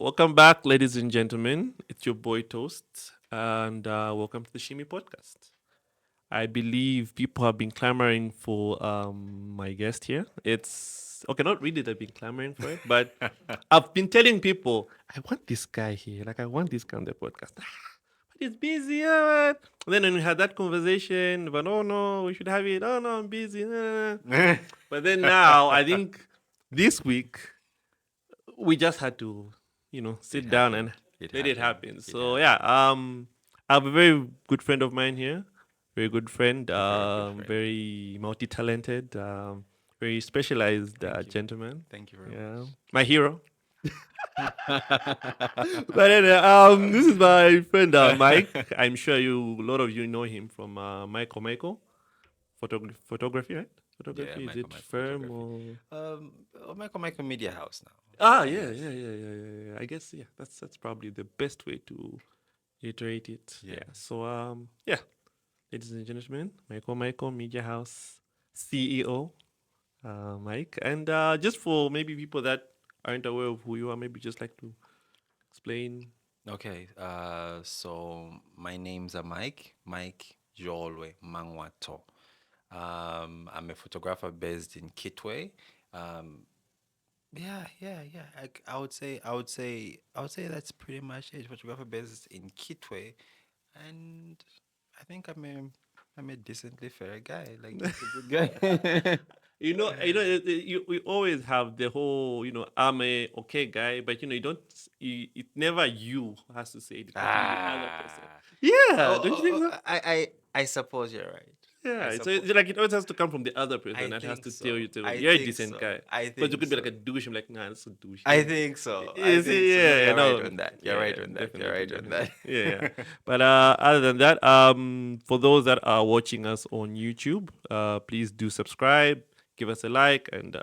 Welcome back, ladies and gentlemen. It's your boy Toast, and welcome to the Shimi Podcast. I believe people have been clamoring for my guest here. It's okay, not really they've been clamoring for it, but I've been telling people I want this guy here. Like I want this guy on the podcast. But he's busy, yeah, man. Then when we had that conversation, but oh no, we should have it. Oh no, I'm busy. But then now I think this week we just had to, sit down and let it happen. So yeah, I have a very good friend of mine here, very good friend, very multi-talented, very specialized gentleman. Thank you very Yeah, much. my hero. But anyway, this is my friend Mike. I'm sure a lot of you know him from Michael, photography, right? Yeah, Photography. Is it Michael firm Photography. or? Michael Media House now. Ah, yeah, Yes. yeah, yeah, yeah, yeah, yeah. I guess yeah, that's probably the best way to iterate it. Yeah. Yeah. So yeah, ladies and gentlemen, Michael Media House CEO, Mike, and just for maybe people that aren't aware of who you are, maybe just like to explain. Okay. So my name's Mike Jolwe Mangwato. I'm a photographer based in Kitwe. Um, yeah. I would say that's pretty much it. Photographer based in Kitwe, and I think I'm a decently fair guy. Like just a good guy. We always have the whole, I'm a okay guy, but you don't. It never you who has to say it. It has to be the other person. Ah. Yeah, don't you think Oh, so? I suppose you're right. I Yeah, so suppose it's like it always has to come from the other I person that has think to tell you so. to I you're a think decent so. guy. I But you think could be like so. a douche. I'm like, nah, that's a douche. I think so. I You think see, so. No, yeah, you're right no, on that. You're yeah, right on that. You're definitely, right on that. definitely, yeah. But other than that, for those that are watching us on YouTube, please do subscribe, give us a like, and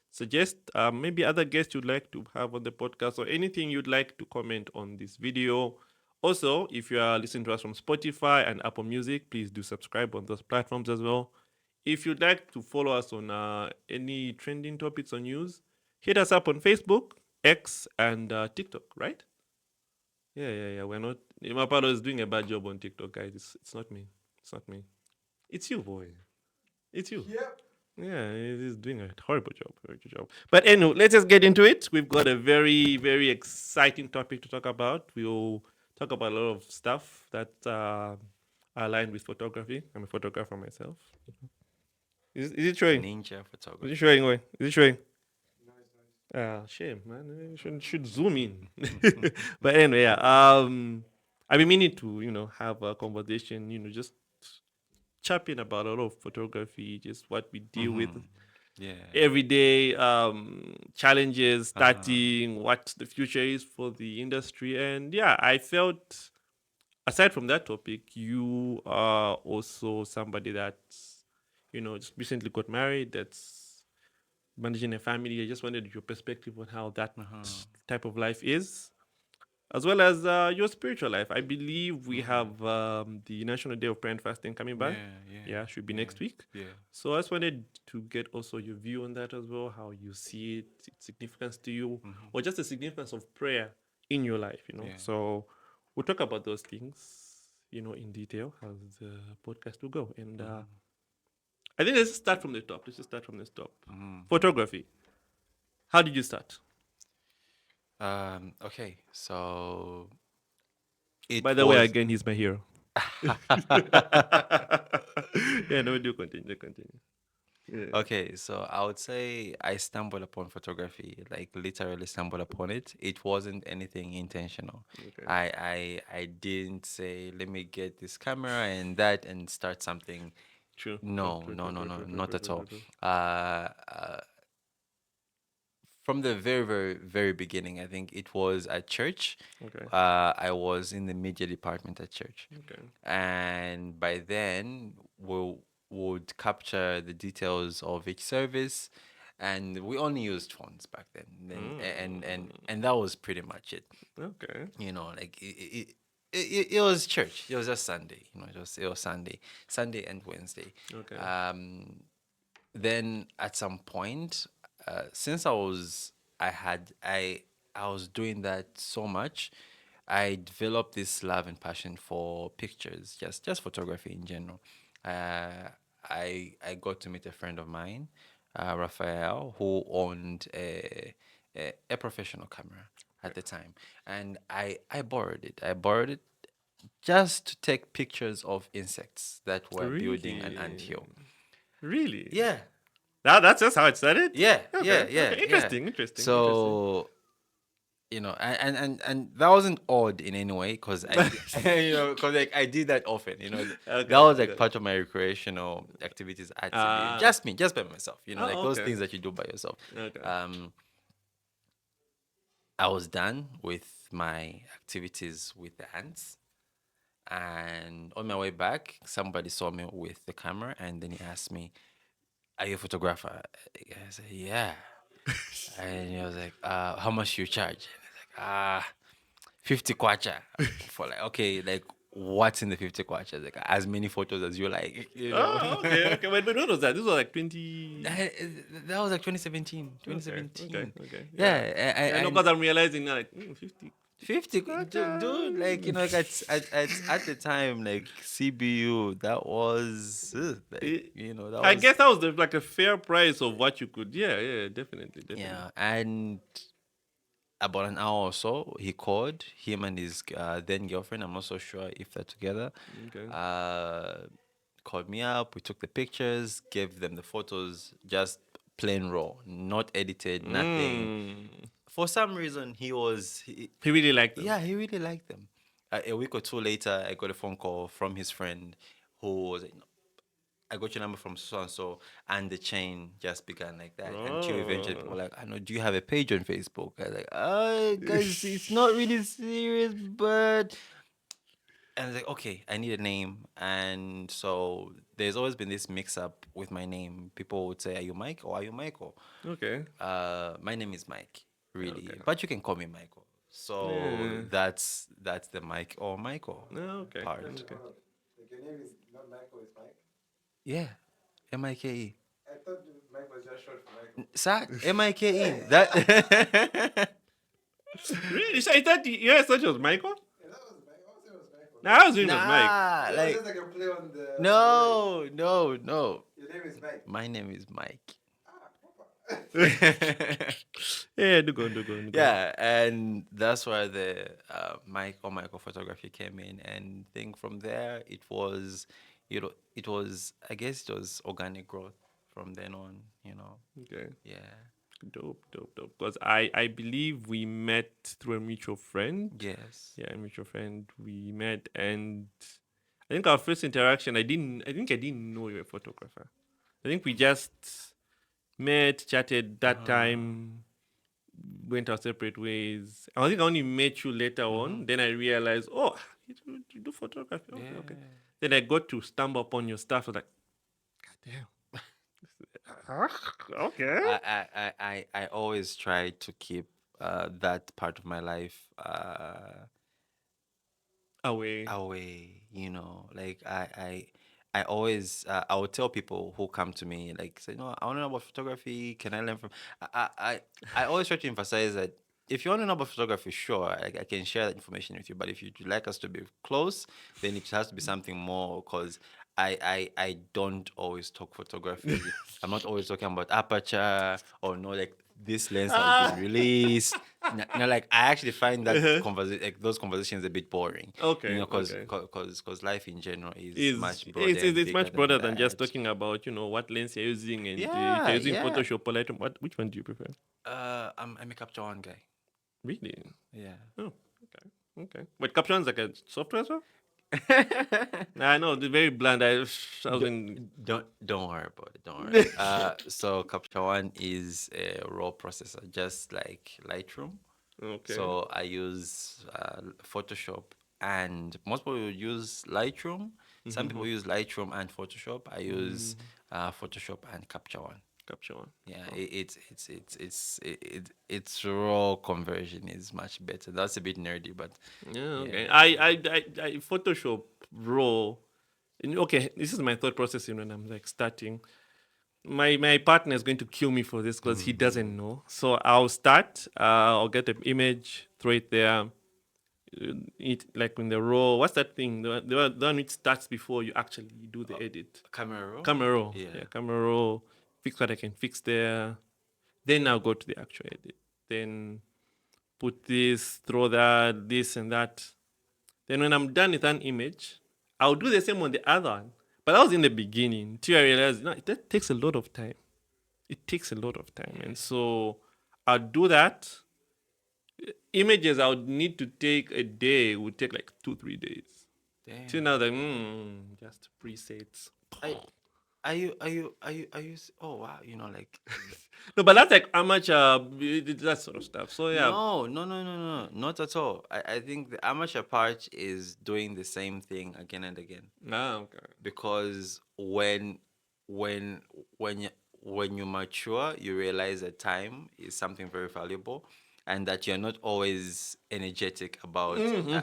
suggest maybe other guests you'd like to have on the podcast or anything you'd like to comment on this video. Also, if you are listening to us from Spotify and Apple Music, please do subscribe on those platforms as well. If you'd like to follow us on any trending topics or news, hit us up on Facebook, X, and TikTok, right? Yeah. We're not. Mapalo is doing a bad job on TikTok, guys. It's not me. It's not me. It's you, boy. It's you. Yep. Yeah, he's doing a horrible job. Horrible job. But anyway, let's just get into it. We've got a very, very exciting topic to talk about. We'll talk about a lot of stuff that are aligned with photography. I'm a photographer myself. Is it showing? Ninja Is it photography. showing? Wait, is it showing? Shame, man. You should zoom in. But anyway, yeah. I've been meaning to, have a conversation, just chatting about a lot of photography, just what we deal with Yeah. every day, challenges, Uh-huh. starting, what the future is for the industry. And yeah, I felt, aside from that topic, you are also somebody that, just recently got married, that's managing a family. I just wanted your perspective on how that Uh-huh. type of life is, as well as your spiritual life. I believe we Mm-hmm. have the National Day of Prayer and Fasting coming by. Yeah, yeah, Yeah, should be yeah, next week. yeah. So I just wanted to get also your view on that as well, how you see it, its significance to you, Mm-hmm. or just the significance of prayer in your life. Yeah. So we'll talk about those things, in detail as the podcast will go. And Mm-hmm. I think let's just start from the top. Let's just start from the top. Mm-hmm. Photography. How did you start? Okay, so it By the way, was again, he's my hero. Yeah, no, do continue, continue. Yeah. okay, so I would say I stumbled upon photography, like literally stumbled upon it. It wasn't anything intentional. Okay. I didn't say, let me get this camera and that and start something. True. True. No, True. no, True. no, True. no, True. True. not True. at True. True. all. True. From the very, very, very beginning, I think it was at church. Okay. I was in the media department at church, Okay. and by then we would capture the details of each service, and we only used phones back then. And that was pretty much it. Okay. Like it was church. It was just Sunday. It was Sunday and Wednesday. Okay. Then at some point, since I I was doing that so much, I developed this love and passion for pictures, just photography in general. Uh, I got to meet a friend of mine, Raphael, who owned a professional camera at the time, and I borrowed it. I borrowed it just to take pictures of insects that were building an Really? anthill. Really? Yeah, That's just how it started? yeah, Okay. yeah, yeah, Okay. yeah. Interesting. So and that wasn't odd in any way because because like I did that often. That Okay. was like Okay. part of my recreational activities at CBU. Ah. Just me, just by myself. Like Oh, those okay. things that you do by yourself. Okay. Um, I was done with my activities with the ants. And on my way back, somebody saw me with the camera and then he asked me, "Are you a photographer?" I said, "Yeah." And he was like, "How much you charge?" And I was like, 50 kwacha." For like, okay, like what's in the 50 kwacha? Like as many photos as you like. Oh, okay. Okay. Wait, but when was that? This was like 20. That was like 2017. Okay. Okay. 2017. Okay. Yeah, Yeah. Yeah, no, and because I'm realizing now, like, 50. 50, dude, like, Okay. like at the time, like CBU, that was, like, It- that I was, guess that was like a fair price of what you could. Yeah. Yeah. Definitely. Definitely. yeah. And about an hour or so, he called him and his then girlfriend. I'm not so sure if they're together. Okay. Uh, Called me up. We took the pictures, gave them the photos, just plain raw, not edited, nothing. Mm. For some reason, He really liked them. yeah, he really liked them. A week or two later, I got a phone call from his friend who was like, I got your number from so and so, and the chain just began like that until eventually people Oh. were like, I know, do you have a page on Facebook? I was like, guys, it's not really serious, but. And I was like, okay, I need a name. And so there's always been this mix up with my name. People would say, "Are you Mike or are you Michael?" Okay. My name is Mike, really, Okay. but you can call me Michael. So Yeah. that's the Mike or Michael No, okay. part. Okay. Like your name is not Michael, it's Mike. Yeah, Mike. I thought Mike was just short for Michael. Sa Mike. That Really? So I thought your such was Michael? Yeah, that was Mike. I was saying it was Michael. No, I was doing it was Mike. nah, It was like just like a play on the word. no. Your name is Mike. My name is Mike. Ah, proper. Yeah, do go. Yeah, and that's where the Mike or Michael photography came in, and I think from there it was, I guess it was organic growth from then on. Okay. Yeah. Dope. Because I believe we met through a mutual friend. Yes. Yeah, a mutual friend. We met, and I think our first interaction, I didn't know you were a photographer. I think we just met, chatted that time, went our separate ways. I think I only met you later on. Then I realized, oh, you do photography. Okay, okay. Yeah. Then I got to stumble upon your stuff. I was like, God damn. Okay. I always try to keep that part of my life Away. away. Like I always I would tell people who come to me like say, no, I want to know about photography, can I learn from I always try to emphasize that if you want to know about photography, sure, I can share that information with you, but if you'd like us to be close, then it has to be something more, because I don't always talk photography. I'm not always talking about aperture or no, like this lens has been released. Like I actually find that like those conversations a bit boring. Okay, Because okay. life in general is Is much broader and it's bigger much broader than just that. talking about what lens you're using, and if Yeah, you're using yeah. Photoshop or Lightroom. Which one do you prefer? I'm a Capture One guy. Really? Yeah. Oh, okay. But Capture One's like a software as well. Nah, I know they're very bland. I was in. Don't worry about it. Don't worry. So Capture One is a raw processor, just like Lightroom. Okay. So I use Photoshop, and most people use Lightroom. Some people use Lightroom and Photoshop. I use Photoshop and Capture One. Capture One. Yeah, it's raw conversion is much better. That's a bit nerdy, but Yeah. Okay. yeah. I Photoshop Raw. Okay, this is my thought process when I'm like starting. my partner is going to kill me for this because he doesn't know. So I'll start. I'll get an image, throw it there. It like in the row. What's that thing? The one which starts before you actually do the edit. Camera roll? Camera roll. Yeah. Yeah, camera roll. Fix what I can fix there. Then I'll go to the actual edit. Then put this, throw that, this and that. Then when I'm done with an image, I'll do the same on the other one. But that was in the beginning. Till I realized, that takes a lot of time. It takes a lot of time. And so I'll do that. Images I would need to take a day would take like 2-3 days. Damn. Till now, like, just presets. Oh wow, like No, but that's like amateur, that sort of stuff. So yeah. no, not at all. I think the amateur part is doing the same thing again and again, Okay. because when when you when you mature, you realize that time is something very valuable, and that you're not always energetic about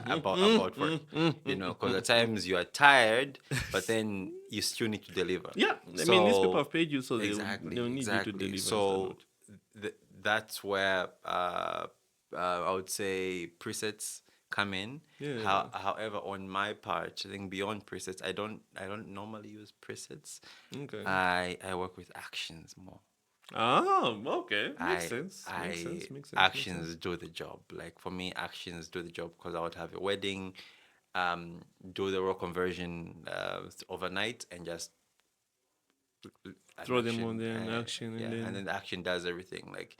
about work. Because at times you are tired, but then you still need to deliver. Yeah. I mean, these people So have paid you, so exactly, they'll need you to exactly. deliver. So that's where I would say presets come in. Yeah. However, on my part, I think beyond presets, I don't normally use presets. Okay. I work with actions more. Okay. Makes sense. Makes sense. Actions do the job. Like for me, actions do the job, because I would have a wedding, do the raw conversion overnight, and just an Throw them on there in action, yeah, and and then the action does everything. Like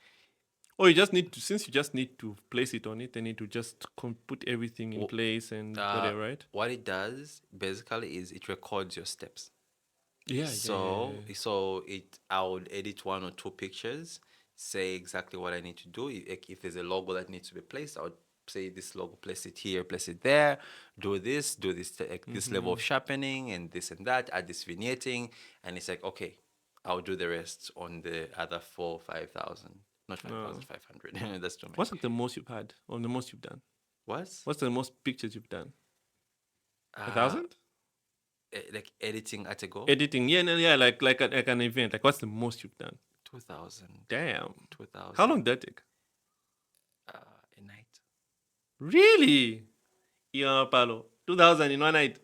you just need to, since you just need to place it on it, then need to just put everything in place and whatever, right? what it does basically is it records your steps. Yeah. So I would edit 1 or 2 pictures, say exactly what I need to do. If there's a logo that needs to be placed, I would say this logo, place it here, place it there, do this, this level of sharpening and this and that, add this vignetting, and it's like, okay, I'll do the rest on the other 5,000, not 5,500. That's too many. What's like the most you've had, or the most you've done? What's the most pictures you've done? 1,000? Like editing at a go? Editing, yeah, like an event. Like, what's the most you've done? 2,000. Damn. 2,000. How long did that take? A night. Really? Yeah, Palo. 2,000 in one night.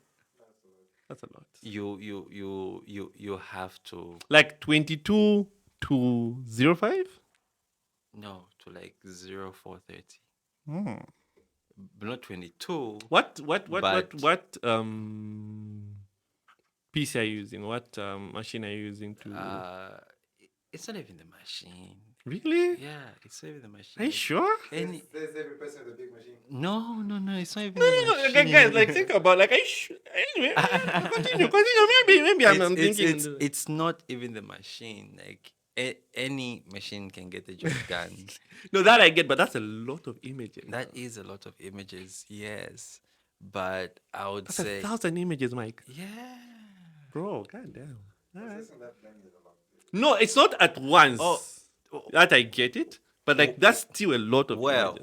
That's a lot. You have to Like 22 to 05? no to like 0430. Hmm. But not 22. What PC are you using? What machine are you using to? It's not even the machine. Really? Yeah, it's not even the machine. Are you sure? There's every person with a big machine. No, it's not even No, the machine. okay, guys, like think about like anyway. Continue. Maybe I'm thinking. It's not even the machine. Like any machine can get the job done. No, that I get, but that's a lot of images. That is a lot of images, yes. But I would That's say 1,000 images, Mike. yeah. Bro, goddamn. Processing that planning is a lot. No, it's not at once. Oh. That I get it, but like that's still a lot of images.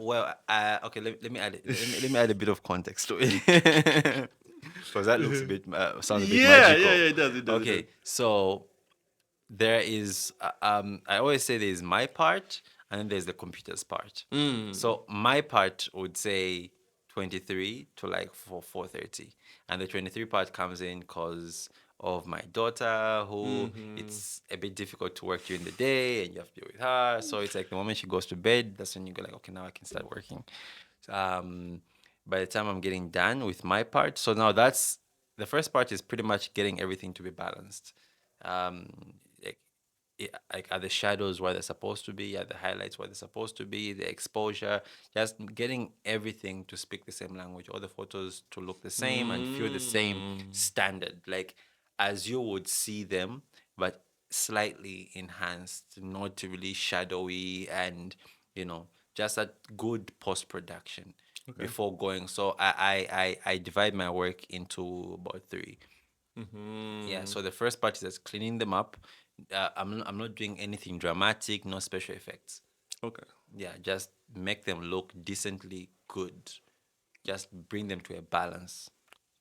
Okay. Let me add it. Let me add a bit of context to it, because that looks a bit sounds a bit magical. Yeah, it does. Okay, so there is I always say there's my part and then there's the computer's part. So my part would say 23 to like 4:30, and the 23 part comes in because of my daughter, who it's a bit difficult to work during the day and you have to deal with her. So it's like the moment she goes to bed, that's when you go like, okay, now I can start working. By the time I'm getting done with my part, so now that's the first part is pretty much getting everything to be balanced. Like are the shadows where they're supposed to be, are the highlights where they're supposed to be, the exposure, just getting everything to speak the same language, all the photos to look the same and feel the same standard, like as you would see them, but slightly enhanced, not really shadowy, and just a good post production before going. So I divide my work into about 3. Yeah, so the first part is just cleaning them up. I'm not doing anything dramatic, no special effects. Okay. Yeah, just make them look decently good. Just bring them to a balance.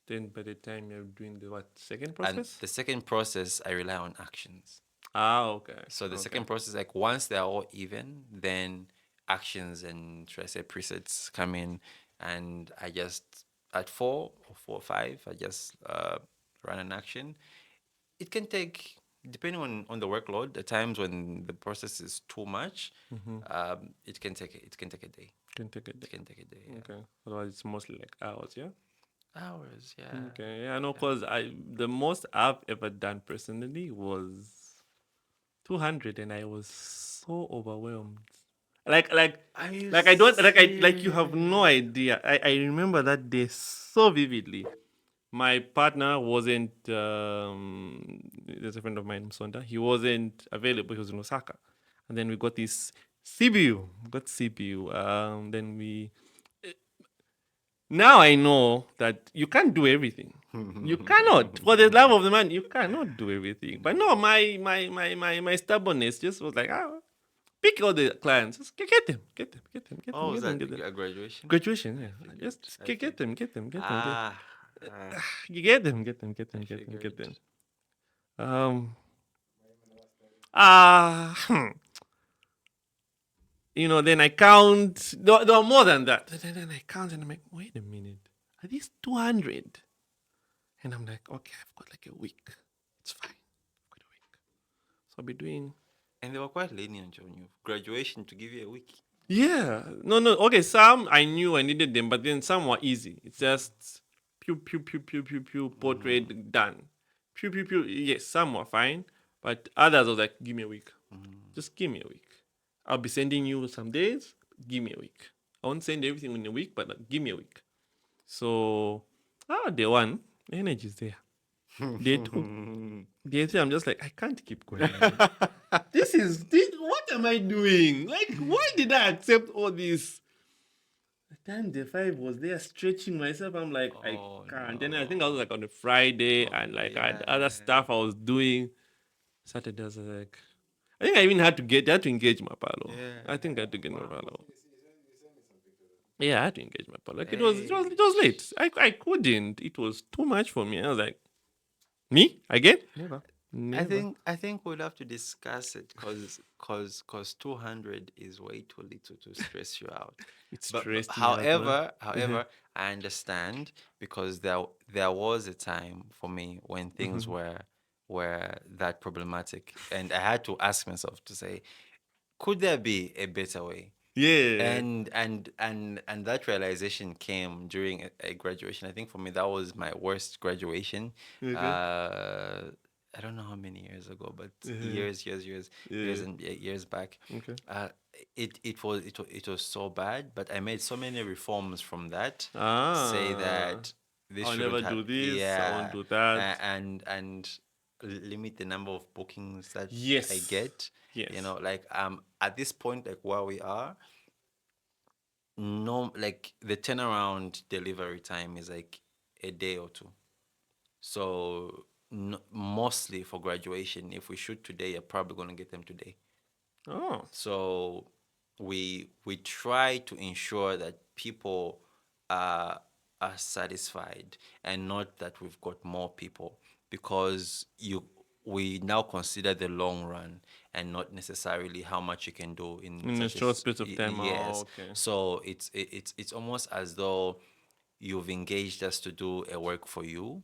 Then by the time you're doing the second And process? the second process, I rely on actions. Okay. So the Okay. second process, like once they're all even, then actions and should I say presets come in, and I just at 4 or 5, I just run an action. It can take, depending on the workload. At times when the process is too much, it can take a day. Can take it. It can take a day. Yeah. Okay. Otherwise, it's mostly like hours. Yeah. Hours. Yeah. Okay. Yeah. No, cause the most I've ever done personally was 200, and I was so overwhelmed. Like Are you like I don't like you have no idea. I remember that day so vividly. My partner wasn't there's a friend of mine, Sonda. He wasn't available, he was in Osaka. And then we got this CBU. Got CBU. Then we now I know that you can't do everything. You cannot. For the love of the man, you cannot do everything. But no, my stubbornness just was like, pick all the clients. Just Oh, was that get them. a graduation? Graduation, yeah. Just Okay. get them, get them. You get them. Um, ah, then I count. There are more than that. Then I count and I'm like, wait a minute. Are these 200? And I'm like, okay, I've got like a week. It's fine. I've got a week. So I'll be doing. And they were quite lenient on you. Graduation to give you a week. Yeah. No. Okay, some I knew I needed them, but then some were easy. It's just pew, portrait done. Pew. Yes, some were fine, but others was like, give me a week. Just give me a week. I'll be sending you some days. Give me a week. I won't send everything in a week, but give me a week. So, day one, energy is there. Day two, day three, I'm just like, I can't keep going. This. What am I doing? Like, why did I accept all this? The time day 5 was there stretching myself, I'm like, I can't. Then I think I was like on a Friday, and like I had other stuff I was doing. Saturday I was like, I think I even had to engage my palo. Yeah. I think I had to get my palo. You send me some pictures. Yeah, I had to engage my palo. Like it was late. I couldn't. It was too much for me. I was like, me again? Never. I think we'll have to discuss it because 200 is way too little to stress you out. It's But stressed me out, man. however, I understand because there was a time for me when things were that problematic, and I had to ask myself to say, could there be a better way? Yeah. And that realization came during a graduation. I think for me that was my worst graduation. I don't know how many years ago, but years and years back. Okay. It was so bad, but I made so many reforms from that. Say Ah. that this I'll shouldn't never do this, I yeah, won't do that. and limit the number of bookings that I Yes. get. Yes. Like at this point, like where we are, no, like the turnaround delivery time is like a day or two. So mostly for graduation, if we shoot today, you're probably gonna get them today. Oh. So we try to ensure that people are satisfied and not that we've got more people, because we now consider the long run and not necessarily how much you can do in In a such short space of time. yes. Oh, okay. So it's almost as though you've engaged us to do a work for you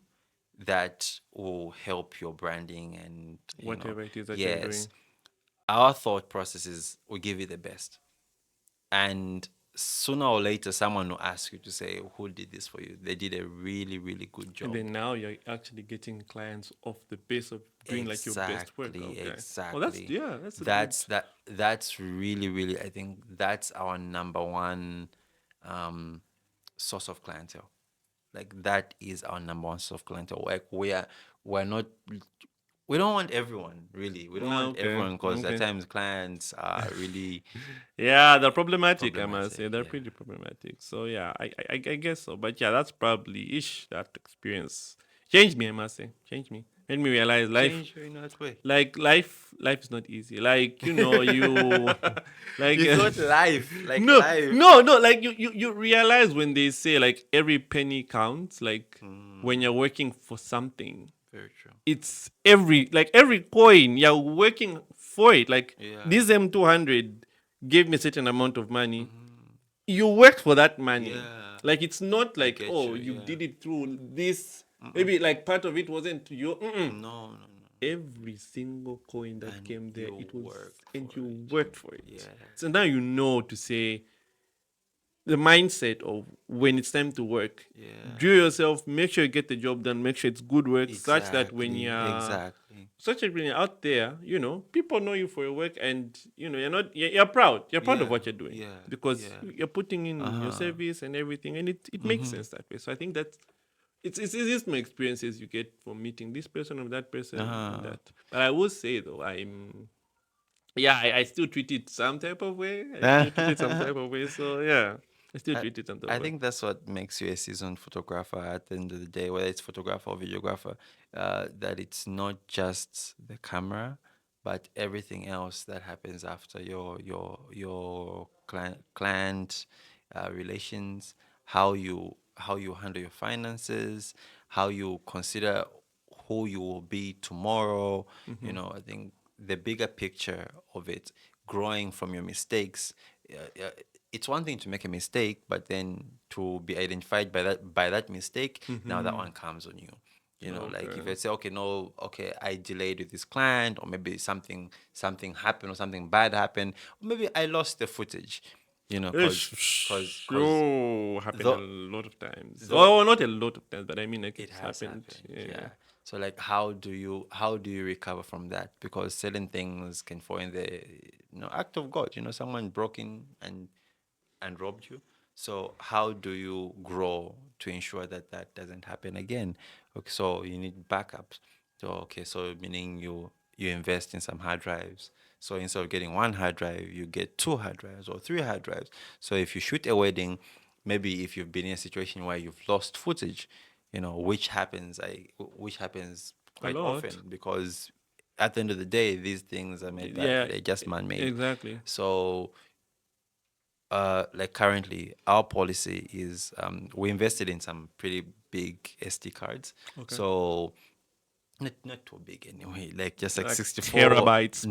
that will help your branding and Whatever it is that you're doing. yes. Our thought process is we give you the best, and sooner or later someone will ask you to say who did this for you. They did a really, really good job. And then now you're actually getting clients off the base of doing like your best work. Okay. Exactly. Well, that's really, really, I think that's our number one source of clientele. Like that is our number one source of clientele. Like we're not, we don't want everyone, really. We don't want Okay, everyone because okay. at times clients are really Yeah, they're problematic, I must Problematic, say. They're yeah. pretty problematic. So yeah, I guess so. But yeah, that's probably that experience changed me, I must say. Changed me. Made me realize life change you in that way. life is not easy. Like, you like You thought life, like no, life. no, like you realize when they say like every penny counts, like when you're working for something Very true. It's every coin you're working for it. Like Yeah. this M200 gave me a certain amount of money. Mhm. You worked for that money. Yeah. Like it's not I like, get oh, you. you Yeah. did it through this. Mm-mm. Maybe like part of it wasn't your. No, no, no. Every single coin that And came there, you it was, worked and for you it. worked for it. Yeah. So now you know to say the mindset of when it's time to work. Yeah. Do yourself, make sure you get the job done, make sure it's good work, such that when Exactly. you're Exactly. such that when you're out there, people know you for your work, and you're proud. You're proud of Yeah. what you're doing Yeah. because Yeah. you're putting in your Uh-huh. service and everything, and it makes Mm-hmm. sense that way. So I think that it's just my experiences you get from meeting this person or that person and Uh-huh. that. But I will say though, I still treat it some type of way. I still treat it some type of way. So yeah, I still I, treat it some type I of way. think that's what makes you a seasoned photographer at the end of the day, whether it's photographer or videographer, that it's not just the camera, but everything else that happens after your client relations, how you handle your finances, how you consider who you will be tomorrow. I think the bigger picture of it, growing from your mistakes. It's one thing to make a mistake, but then to be identified by that mistake, now that one comes on you. Like if Okay. I say, okay, no, okay, I delayed with this client, or maybe something happened, or something bad happened, or maybe I lost the footage, It's because sure happened a the lot of times. the Oh, not a lot of times, but I mean, like it it's has happened. happened, Yeah. yeah. So like, how do you recover from that? Because certain things can fall in the act of God. Someone broke in and robbed you. So how do you grow to ensure that that doesn't happen again? Okay, so you need backups. So okay, so meaning you invest in some hard drives. So instead of getting one hard drive, you get two hard drives or three hard drives. So if you shoot a wedding, maybe if you've been in a situation where you've lost footage, which happens A quite lot. often, because at the end of the day, these things are made by Yeah, they're just man-made. exactly. So like currently our policy is we invested in some pretty big SD cards. Okay. So not too big anyway, like just like Like 64. terabytes.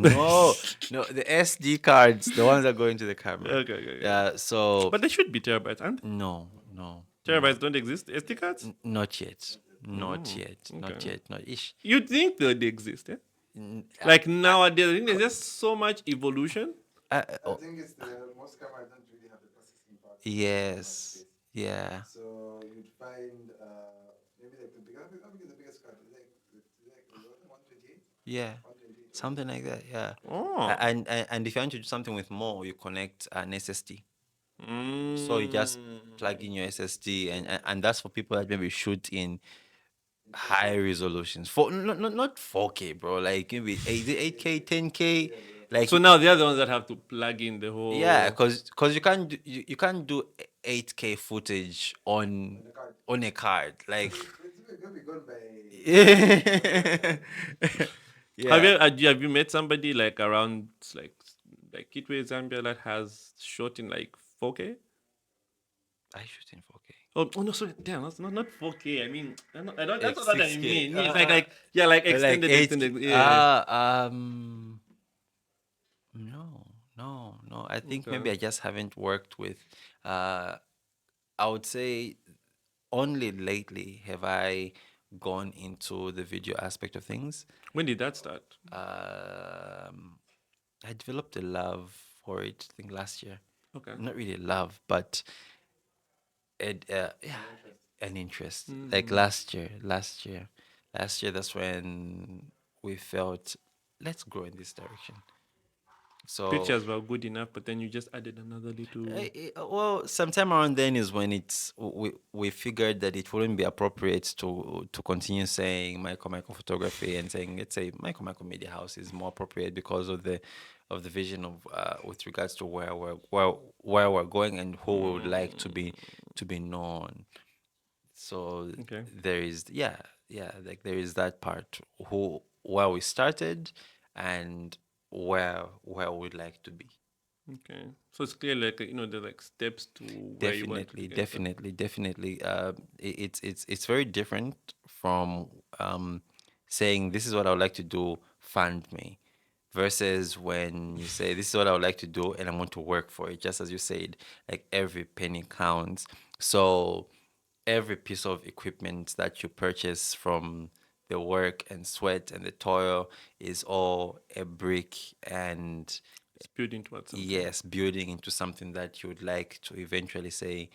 No, the SD cards, the ones that go into the camera. Okay, okay, okay. Yeah, so But they should be terabytes, aren't they? no, no, no, Terabytes don't exist. SD cards? not yet, not Mm, yet, not okay. yet, not ish. You think that they exist, eh? N- Like nowadays, I think there's just so much evolution. I oh, think it's the most cameras don't really have the processing power to store that much yes, space. yeah, So you'd find maybe like the biggest, how big is the biggest card? Like 128? yeah, 128. something like that, yeah. Oh. And if you want to do something with more, you connect an SSD. So you just plug in your SSD, and that's for people that maybe shoot in high resolutions. For not 4K, bro. Like maybe 8K, 10K. Like So now they're the ones that have to plug in the yeah, whole. because you can't do 8K footage on The card. on a card. Like It's going to be gone by. Have yeah, you met somebody like around like Kitwe Zambia that has shot in like 4K? I shoot in 4K. Oh no, sorry, damn, that's not 4K. I mean, I don't. That's Like not what I 6K. mean. It's like yeah, like Like extended, 8K. extended. Yeah. No, no, no. I think maybe Okay. I just haven't worked with. Uh, I would say only lately have I gone into the video aspect of things. When did that start? I developed a love for it, I think last year. Okay. Not really love, but yeah, an interest. Like last year, that's when we felt, let's grow in this direction. So Pictures were good enough, but then you just added another little. well, sometime around then is when we figured that it wouldn't be appropriate to continue saying Michael photography and saying, let's say, Michael Media House is more appropriate because of the vision of with regards to where we're going and who we would like to be known. So Okay. there is, yeah, like there is that part, where we started and where we'd like to be. Okay. So it's clear, like the like steps to where you want to Definitely, get to. definitely, definitely. It's very different from saying, "This is what I would like to do, fund me," versus when you say, "This is what I would like to do and I want to work for it." Just as you said, like every penny counts. So every piece of equipment that you purchase from the work and sweat and the toil is all a brick and, It's building towards something. yes, building into something that you would like to eventually say,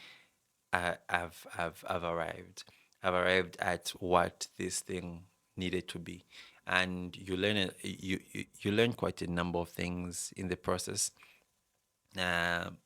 I've arrived. I've arrived at what this thing needed to be. And you learn quite a number of things in the process. Um,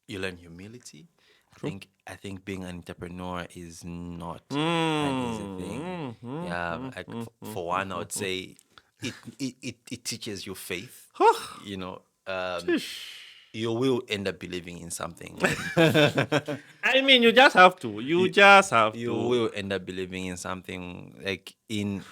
you learn humility. True. I think being an entrepreneur is not an easy thing. Mm, mm, Yeah, mm, like mm, mm, for one, I would say it teaches you faith. mm. You know, um, Sheesh. you will end up believing in something. Like I mean, you just have to. You you, just have you to. will end up believing in something, like in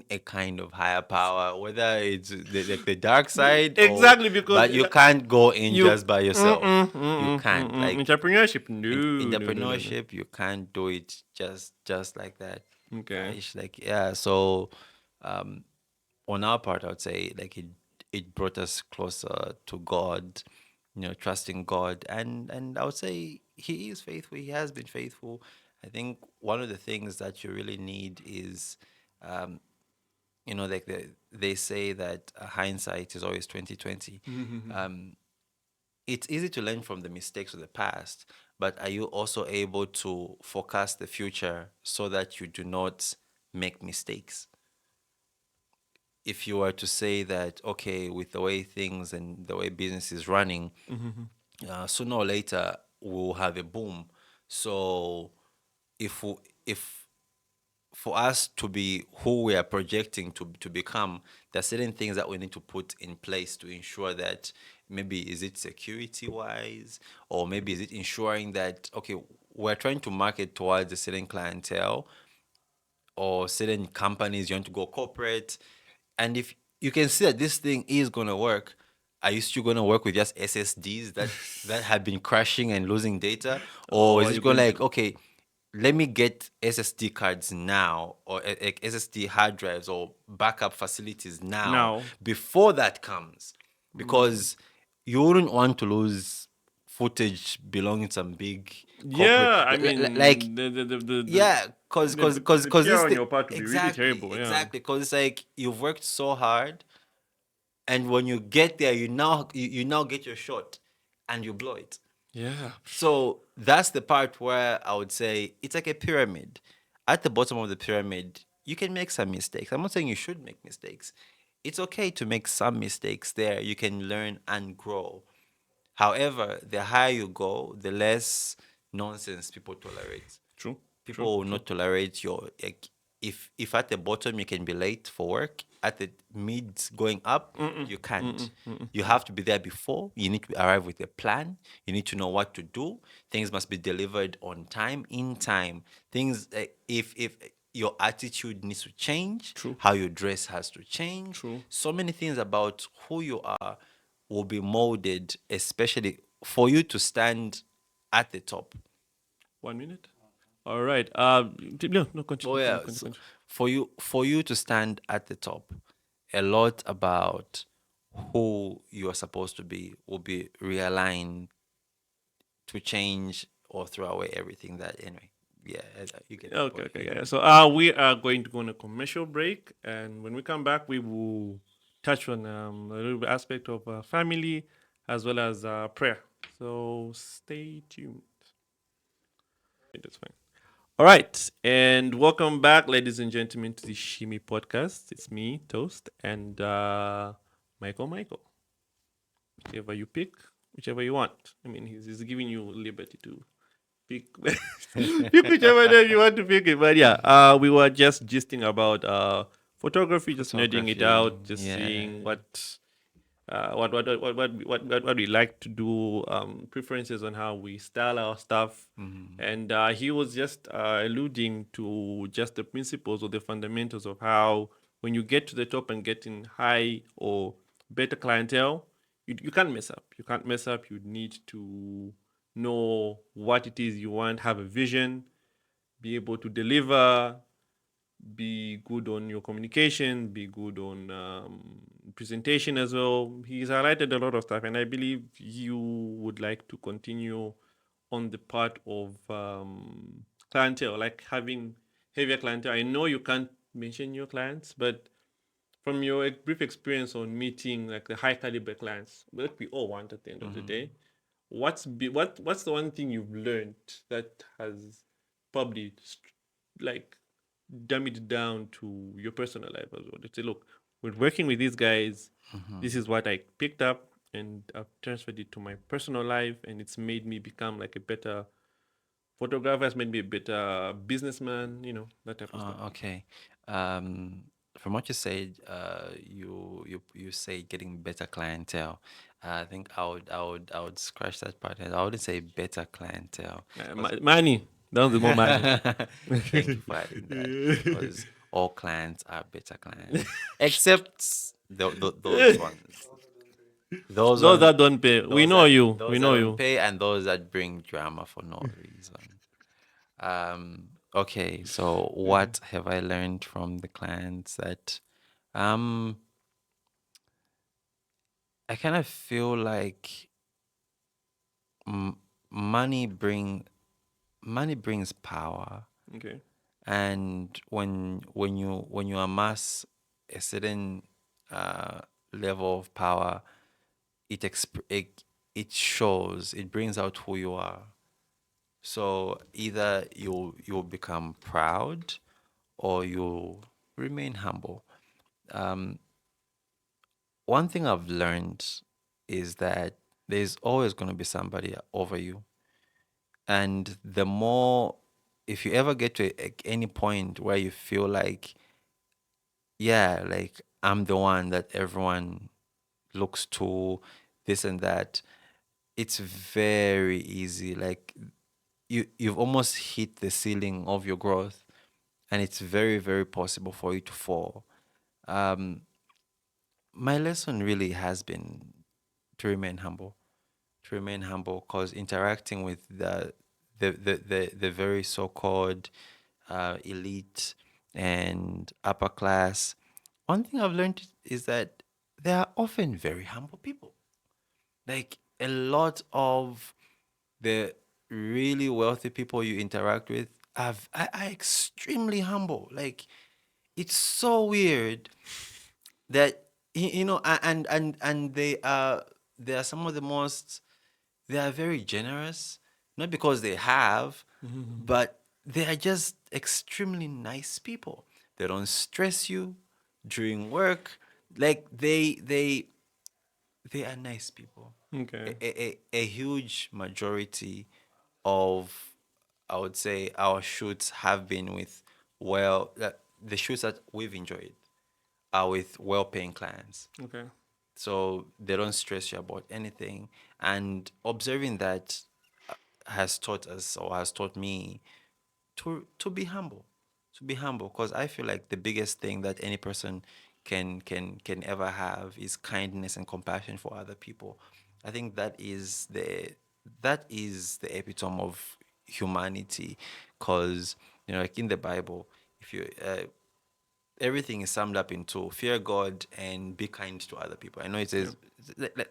a kind of higher power, whether it's like the dark side, or Exactly, because but you can't go in you just by yourself. You can't, like, entrepreneurship. in No, no, no, no, no. entrepreneurship, you can't do it just like that. Okay. It's like, yeah, so um on our part, I would say, like, it brought us closer to God, trusting God, and I would say He is faithful. He has been faithful. I think one of the things that you really need is, um, like they say that hindsight is always 2020. Um, it's easy to learn from the mistakes of the past, but are you also able to forecast the future so that you do not make mistakes? If you were to say that, okay, with the way things and the way business is running, sooner or later we'll have a boom. So if for us to be who we are projecting to become, there are certain things that we need to put in place to ensure that, maybe is it security wise, or maybe is it ensuring that, okay, we're trying to market towards a certain clientele or certain companies, you want to go corporate. And if you can see that this thing is going to work, are you still going to work with just SSDs that have been crashing and losing data? Oh, Or what is are it you going going like, to? okay, let me get SSD cards now, or like SSD hard drives or backup facilities now Now. before that comes? Because you wouldn't want to lose footage belonging to some big corporate, Yeah, I like, mean yeah, the cause PR this on thing, your part would be really exactly, terrible. Yeah. exactly, cause it's like you've worked so hard, and when you get there, you now get your shot, and you blow it. Yeah. So that's the part where I would say it's like a pyramid. At the bottom of the pyramid, you can make some mistakes. I'm not saying you should make mistakes. It's okay to make some mistakes there. You can learn and grow. However, the higher you go, the less nonsense people tolerate. True. True. People will True. not tolerate your, like, if at the bottom you can be late for work, at the mid going up, Mm-mm. you can't. Mm-mm. Mm-mm. You have to be there before. You need to arrive with a plan. You need to know what to do. Things must be delivered on time, in time. Things, if your attitude needs to change, True. how you dress has to change. True. So many things about who you are will be molded, especially for you to stand at the top. 1 minute. All right. No, no, Oh continue, continue, yeah, continue, so continue. for you to stand at the top, a lot about who you are supposed to be will be realigned to change or throw away everything that, anyway. Yeah, you get the Okay, point. okay, Yeah. yeah. So we are going to go on a commercial break, and when we come back, we will touch on a little bit aspect of family as well as prayer. So stay tuned. That's fine. All right, and welcome back, ladies and gentlemen, to the Shimi Podcast. It's me, Toast, and Michael. Whichever you pick, whichever you want. I mean, he's giving you liberty to pick pick whichever name you want to pick it. But yeah, we were just gisting about photography, just nerding it Photography. out, just Yeah. seeing what we like to do, preferences on how we style our stuff. Mhm. And he was just alluding to just the principles or the fundamentals of how when you get to the top and get in high or better clientele, you can't mess up. You can't mess up. You need to know what it is you want, have a vision, be able to deliver, be good on your communication, be good on presentation as well. He's highlighted a lot of stuff, and I believe you would like to continue on the part of clientele, like having heavier clientele. I know you can't mention your clients, but from your brief experience on meeting like the high caliber clients, that we all want at the end of the day, what's the one thing you've learned that has probably like dumb it down to your personal life as well? They say, look, with working with these guys, this is what I picked up and I've transferred it to my personal life, and it's made me become like a better photographer, has made me a better businessman, that type of stuff. Okay. Um, from what you said, you say getting better clientele. I think I would scratch that part. And I wouldn't say better clientele. 'Cause- Money. That was the more money. Thank you for adding that. Because all clients are better clients, except those ones. Those Those ones, that don't pay. We know you. We those that know don't you. pay, and those that bring drama for no reason. Okay, so what have I learned from the clients that um I kind of feel like m- money bring money brings power, Okay. and when you amass a certain uh level of power, it shows, it brings out who you are. So either you'll become proud or you'll remain humble. Um, One thing I've learned is that there's always going to be somebody over you. And the more, if you ever get to any point where you feel like, yeah, like I'm the one that everyone looks to, this and that, it's very easy. Like you've almost hit the ceiling of your growth, and it's very, very possible for you to fall. Um, my lesson really has been to remain humble, because interacting with the very so-called elite and upper class, one thing I've learned is that they are often very humble people. Like a lot of the really wealthy people you interact with are extremely humble. Like it's so weird that and they are some of the most, they are very generous, not because they have, but they are just extremely nice people. They don't stress you during work. Like they are nice people. Okay. A huge majority of, I would say, our shoots have been with, the shoots that we've enjoyed are with well-paying clients. Okay. So they don't stress you about anything. And observing that has taught us, or has taught me, to be humble, because I feel like the biggest thing that any person can ever have is kindness and compassion for other people. I think that is the epitome of humanity, because like in the Bible, if you everything is summed up into fear God and be kind to other people. I know it Yeah. says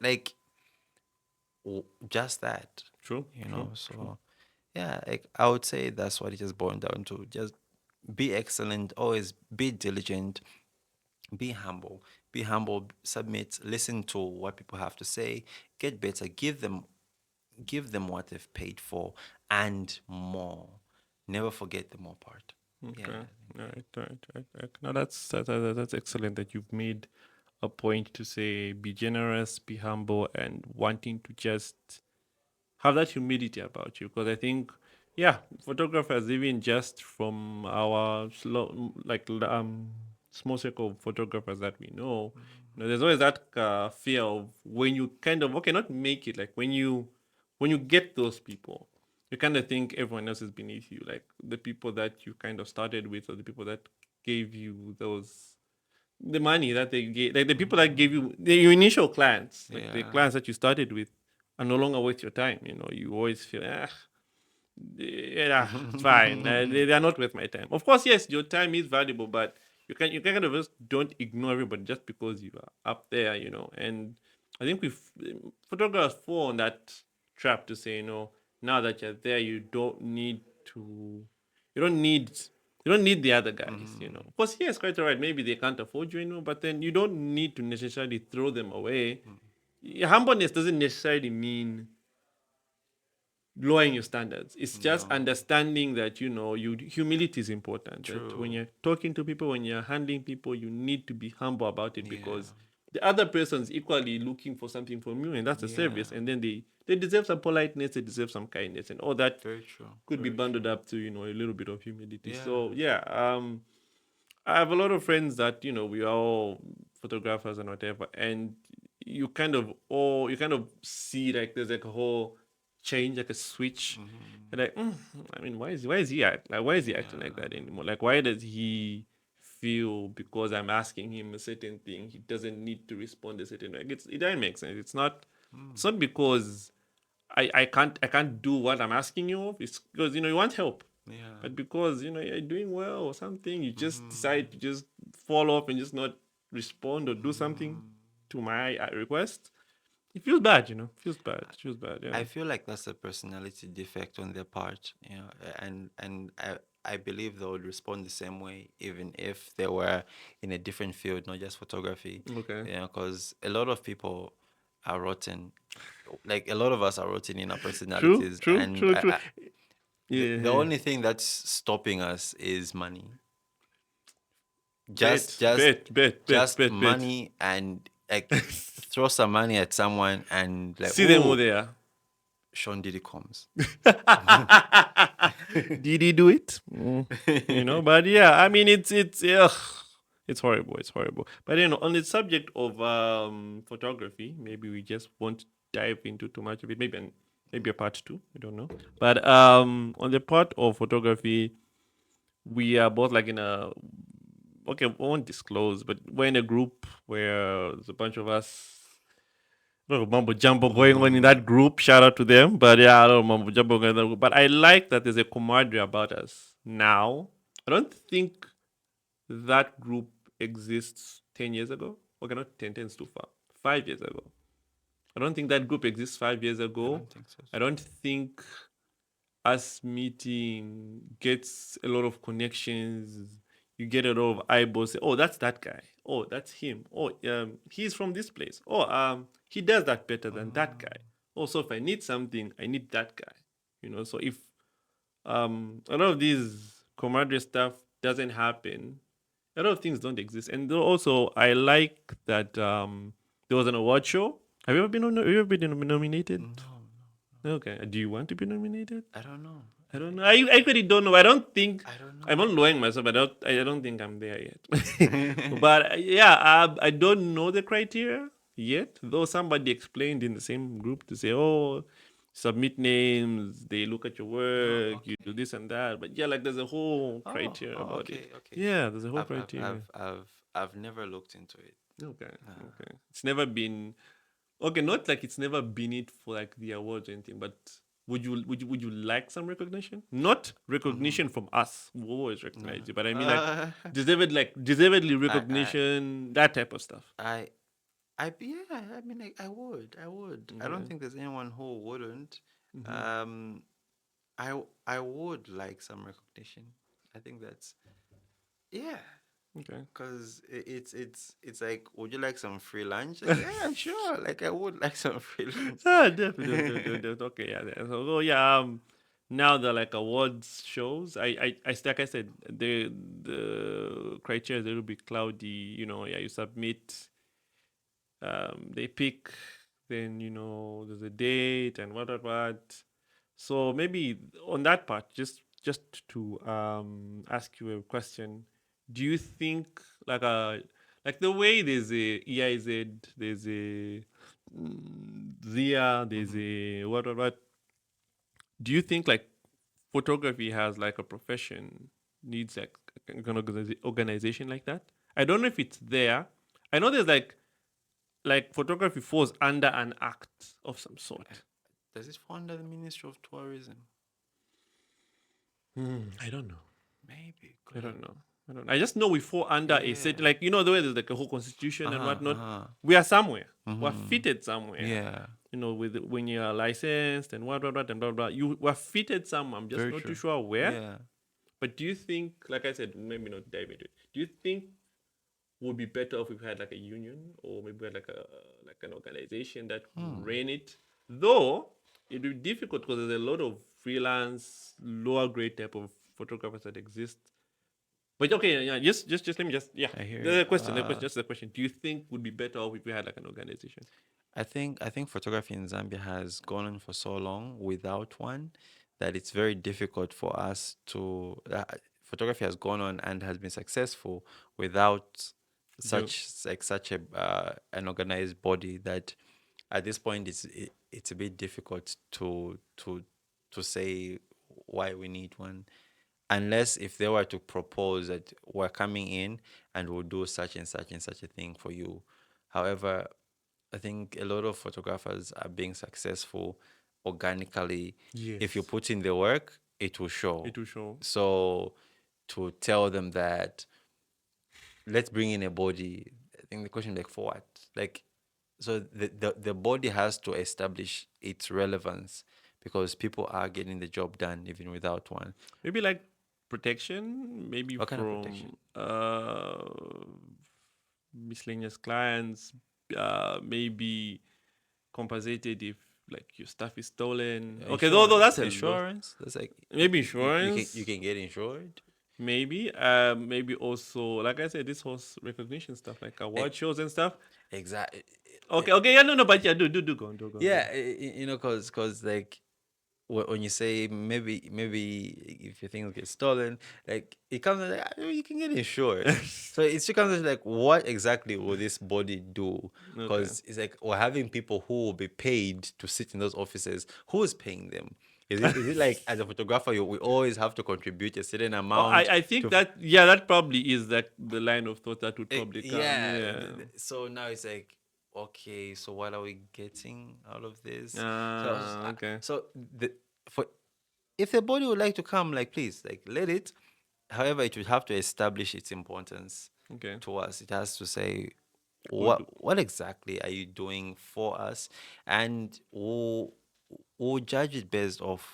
like just that, True. True. True. so yeah, like I would say that's what it is boiled down to. Just be excellent, always be diligent, be humble, submit, listen to what people have to say, get better, give them what they've paid for and more. Never forget the more part. Yeah. Okay. Right. No, that's excellent that you've made a point to say be generous, be humble, and wanting to just have that humility about you. Because I think, yeah, photographers, even just from our small circle of photographers that we know, there's always that fear of when you kind of okay, not make it, like when you get those people, you kind of think everyone else is beneath you, like the people that you kind of started with, or the people that gave you the money that they gave, like the people that gave you your initial clients, like the Yeah. clients that you started with, are no longer worth your time. You always feel, yeah, it's fine. They are not worth my time. Of course, yes, your time is valuable, but you can kind of just don't ignore everybody just because you are up there, And I think photographers fall on that trap to say, now that you're there, to, you don't need you don't need the other guys. Of course, yes, quite all right. Maybe they can't afford you anymore, but then you don't need to necessarily throw them away. Humbleness doesn't necessarily mean lowering your standards. It's just No. understanding that humility is important. That when True. you're talking to people, when you're handling people, you need to be humble about it Yeah. because the other person's equally looking for something from you, and that's a Yeah. service. And then they deserve some politeness, they deserve some kindness, and all that Very true. could be Very bundled true. up to a little bit of humility. Yeah. So yeah, I have a lot of friends that we are all photographers and whatever, and you kind of see like there's like a whole change, like a switch. Mm-hmm. You're like, I mean, why is he acting like Yeah. that anymore? Like, why does he feel because I'm asking him a certain thing, he doesn't need to respond a certain way? It doesn't make sense. It's not because I can't do what I'm asking you of. It's because you want help. Yeah. But because you're doing well or something, you just Mm-hmm. decide to just fall off and just not respond or do something Mm-hmm. to my request. It feels bad. Feels bad. It feels bad. Yeah. I feel like that's a personality defect on their part, and I believe they would respond the same way even if they were in a different field, not just photography. Okay. Because a lot of people are rotten. Like a lot of us are rotten in our True. personalities, True. and True. True. the Yeah. only thing that's stopping us is money. Just Bet. just Bet. Bet. Bet. just Bet. Bet. money, and like throw some money at someone and like, See them over ooh, there. Sean Diddy comes. Did he do it? But yeah, I mean, it's ugh, it's horrible. It's horrible. But on the subject of photography, maybe we just won't dive into too much of it. Maybe a part two. I don't know. But on the part of photography, we are both like in a okay. We won't disclose, but we're in a group where there's a bunch of us. A lot of mumbo jumbo going on in that group. Shout out to them. But yeah, a lot of mumbo jumbo going in that group. But I like that there's a camaraderie about us now. I don't think that group exists 10 years ago. Okay, not 10, 10 is too far. 5 years ago. I don't think that group exists 5 years I ago. don't think so. I don't think us meeting gets a lot of connections. You get a lot of eyeballs. Say, oh, that's that guy. Oh, that's him. Oh, he's from this place. Oh, he does that better than that guy. Also, if I need something, I need that guy. So if a lot of these camaraderie stuff doesn't happen, a lot of things don't exist. And also, I like that there was an award show. Have you ever been nominated? No, Okay. Do you want to be nominated? I don't know. I don't know. I actually don't know. I don't think I don't know. I'm not knowing myself. I don't think I'm there yet. But yeah, I don't know the criteria yet. Though somebody explained in the same group to say, oh, submit names. They look at your work. You do this and that. But yeah, like there's a whole criteria about it. Okay. Yeah, there's a whole I've, I've, criteria. I've, I've, I've never looked into it. Okay. Okay. It's never been okay. Not like it's never been it for like the awards or anything, but would you like some recognition? Not recognition from us who always recognize you, but I mean like deservedly recognition, that type of stuff. Yeah. I mean, I would. I don't Okay. think there's anyone who wouldn't. Mm-hmm. Um, I would like some recognition. I think that's yeah. Okay. Cause it's like, would you like some free lunch? Like, yeah, sure. Like I would like some free lunch. Definitely. Okay, yeah. So yeah, now the like awards shows, like I said, the criteria is a little bit cloudy. Yeah, you submit, they pick, then there's a date and what. So maybe on that part, just to ask you a question, do you think like the way there's a EIZ, there's a ZIA, there's a what? Do you think like photography has like a profession needs like an organization like that? I don't know if it's there. I know there's like photography falls under an act of some sort. Does it fall under the Ministry of Tourism? I don't know. Maybe. I don't know. I don't. I just know we fall under a set, Yeah. like the way there's like a whole constitution and Uh-huh. whatnot. Uh-huh. We are somewhere. We're Mhm. fitted somewhere. Yeah. With when you are licensed and what and blah blah. You were fitted somewhere. I'm just Very not too true. sure where. Yeah. But do you think, like I said, maybe not dive into it. Do you think would be better off if we had like a union or maybe we had like an organization that ran it? Though it would be difficult because there's a lot of freelance, lower grade type of photographers that exist. But okay, yeah, just let me just yeah. I hear The you. question, the question, just the question. Do you think would be better off if we had like an organization? I think photography in Zambia has gone on for so long without one that it's very difficult for us to. Photography has gone on and has been successful without Do such a an organized body that at this point it's a bit difficult to say why we need one, unless if they were to propose that we're coming in and we'll do such and such and such a thing for you. However, I think a lot of photographers are being successful organically. If you yes, put in the work, it will show. it will show. So to tell them that let's bring in a body, I think the question like for what? Like so the body has to establish its relevance because people are getting the job done even without one. Maybe like protection, maybe What kind of protection? from miscellaneous clients, maybe compensated if like your stuff is stolen. Okay, though that's a lot. Insurance. That's like Maybe you insurance. can get insured. Maybe, maybe also, like I said, this whole recognition stuff, like award shows and stuff. Exactly. Okay, okay, yeah, no, but yeah, do go on, do go on. Yeah, cause like when you say maybe if your things get stolen, like it comes like you can get insured. So it still comes to like what exactly will this body do? Okay. Because it's like we're having people who will be paid to sit in those offices. Who is paying them? Is it like as a photographer we always have to contribute a certain Oh, amount I to think that yeah, that probably is like the line of thought that would probably come. yeah. Yeah. So now it's like, okay, so what are we getting out of this? Okay. So the for if the body would like to come, like please, like let it. However, it would have to establish its importance Okay. to us. It has to say We'll do. what exactly are you doing for us, and we'll judge it based off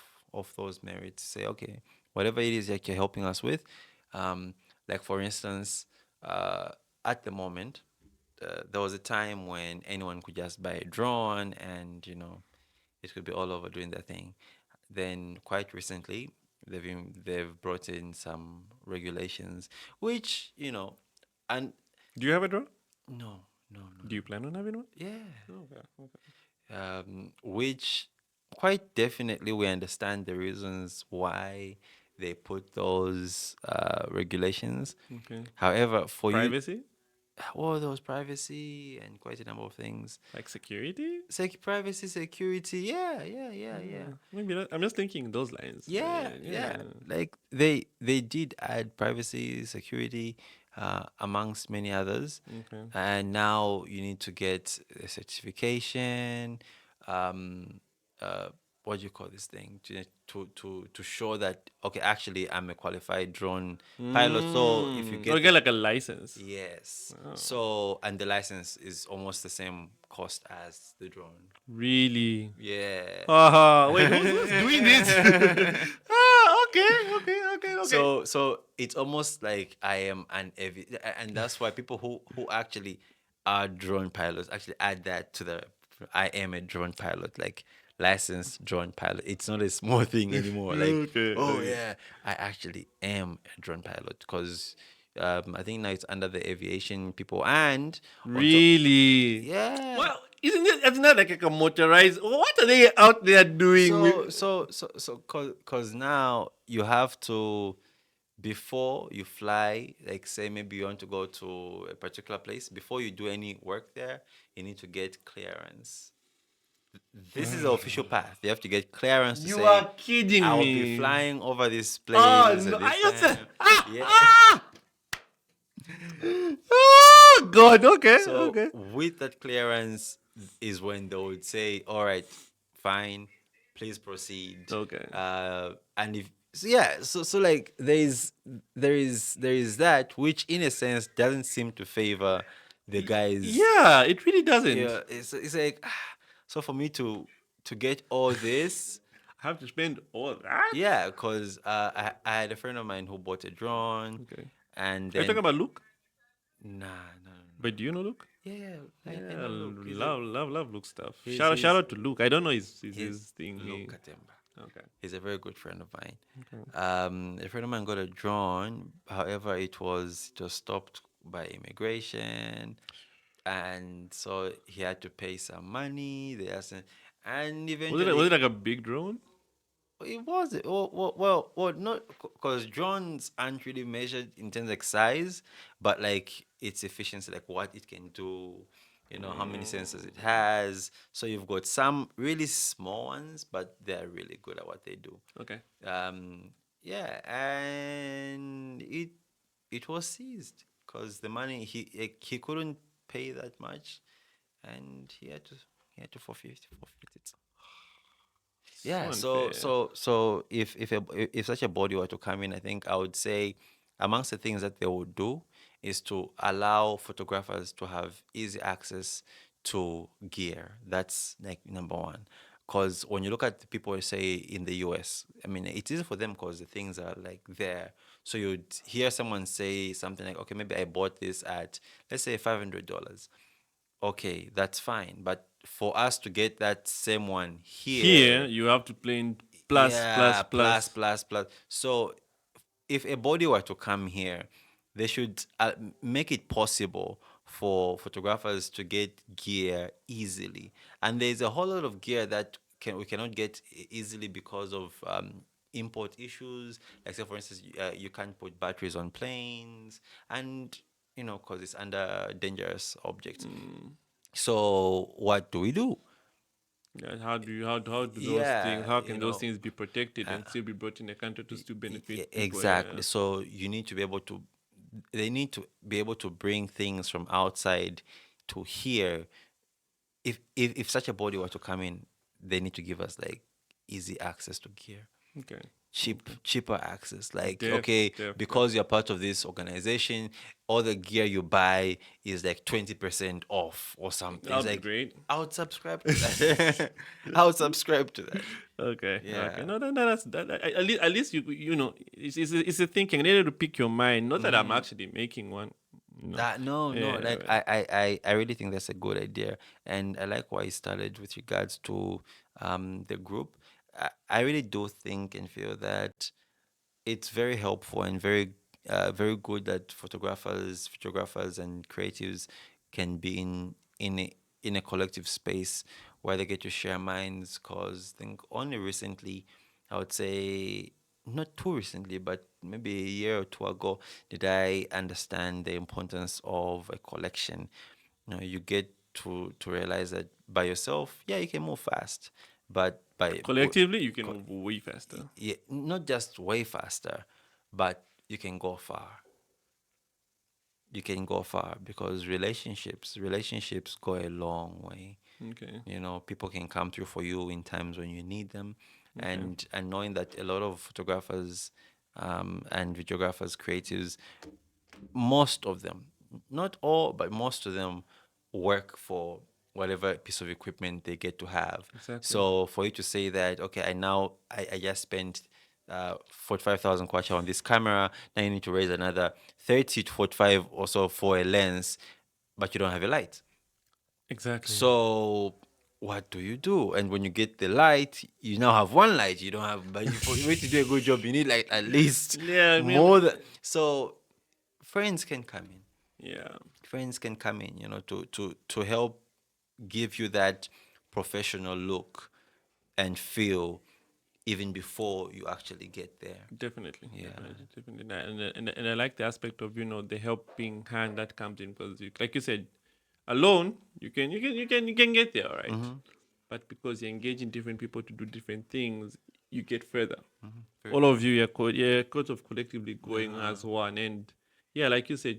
those merits. Say, okay, whatever it is that you're helping us with, like for instance, at the moment, there was a time when anyone could just buy a drone and it could be all over doing their thing. Then quite recently, they've brought in some regulations, which and Do you have a drone? no, no, no, Do you plan on having one? yeah, Okay. Okay. which quite definitely we understand the reasons why they put those regulations. Okay. However, for you, Privacy, well, there was privacy and quite a number of things. like security. Privacy, security, yeah. Maybe not. I'm just thinking those lines. Yeah. Like they did add privacy, security, amongst many others, Okay. and now you need to get a certification. Um, what do you call this thing? To show that okay, actually I'm a qualified drone pilot. So if you Or get get like a license. yes, Oh. so and the license is almost the same cost as the drone. Really? Yeah. Wait, who's doing this? Okay. So it's almost like I am and that's why people who actually are drone pilots actually add that to the I am a drone pilot, like licensed drone pilot. It's not a small thing anymore. Like, Okay, oh okay. yeah, I actually am a drone pilot because I think now it's under the aviation people and on top, Really? yeah. Well, isn't that like a motorized? What are they out there doing with? Cause now you have to before you fly, like say maybe you want to go to a particular place, before you do any work there, you need to get clearance. This is the official path. You have to get clearance to You say are kidding I will me. be flying over this Oh place no! at I this just time. Yeah. Oh God! Okay, So okay. with that clearance is when they would say, "All right, fine, please proceed." Okay. And So yeah, so like there is that which in a sense doesn't seem to favor the guys. Yeah, it really doesn't. Yeah, it's like so for me to get all this. I have to spend all that. Yeah, because I had a friend of mine who bought a drone, Okay. and Are you talking then about Luke? nah, no, no, But do you know Luke? no. Yeah, I Yeah, know. Look, love Luke stuff. Shout he's out to Luke. I don't know he's his thing. Luke Katemba. Okay. He's a very good friend of mine. Okay. A friend of mine got a drone. However, it was just stopped by immigration, and so he had to pay some money. They asked him, and Was eventually it like a big drone? it was not because drones aren't really measured in terms of size, but like its efficiency, like what it can do, how many sensors it has. So you've got some really small ones, but they're really good at what they do. Okay. Yeah, and it was seized because the money he couldn't pay that much, and he had to forfeit it. So Yeah, so unfair. so so if such a body were to come in, I think I would say amongst the things that they would do is to allow photographers to have easy access to gear. That's like number one. Because when you look at the people, say in the US, I mean, it's easy for them because the things are like there. So you'd hear someone say something like, okay, maybe I bought this at, let's say, $500. Okay, that's fine. But for us to get that same one Here here, you have to play in plus plus yeah, plus, plus. plus, plus. So if a body were to come here, they should make it possible for photographers to get gear easily. And there's a whole lot of gear that we cannot get easily because of import issues. Like, say, for instance, you can't put batteries on planes, and because it's under dangerous objects. So what do we do? Yeah, how do those things? Yeah, How can those things be protected and still be brought in the country to still benefit people? exactly. So you need to be able to, they need to be able to bring things from outside to here. If such a body were to come in, they need to give us like easy access to gear, Okay. cheaper access. Like, Def, okay, def, def. because you're part of this organization, all the gear you buy is like 20% off or something. That'll It's be like, great. I would subscribe to that. I would subscribe to that. Okay. Okay. Yeah. No, that's at least you know it's a thinking. I needed to pick your mind. Not that I'm actually making one. That no, Yeah. like I really think that's a good idea, and I like why you started with regards to the group. I really do think and feel that it's very helpful and very good that photographers and creatives can be in a collective space where they get to share minds. Cause I think only recently, I would say not too recently, but maybe a year or two ago, did I understand the importance of a collection. You get to realize that by yourself, yeah, you can move fast, but Collectively, you can move way faster. yeah, not just way faster, but you can go far. You can go far because relationships go a long way. Okay. People can come through for you in times when you need them, Okay. and knowing that a lot of photographers and videographers, creatives, most of them, not all, but most of them work for whatever piece of equipment they get to have. Exactly. So for you to say that, okay, I just spent 45,000 kwacha on this camera, now you need to raise another 30 to 45 or so for a lens, but you don't have a light. Exactly. So what do you do? And when you get the light, you now have one light. You don't have, but for you to do a good job, you need like at least Yeah. I mean, more than. So friends can come in. yeah. Friends can come in, to help give you that professional look and feel even before you actually get there. Definitely, Yeah. definitely. And I like the aspect of the helping hand that comes in because like you said, alone you can get there, all right. But because you're engaging different people to do different things, you get further. Very All of true. you are sort of collectively going as one, and yeah, like you said,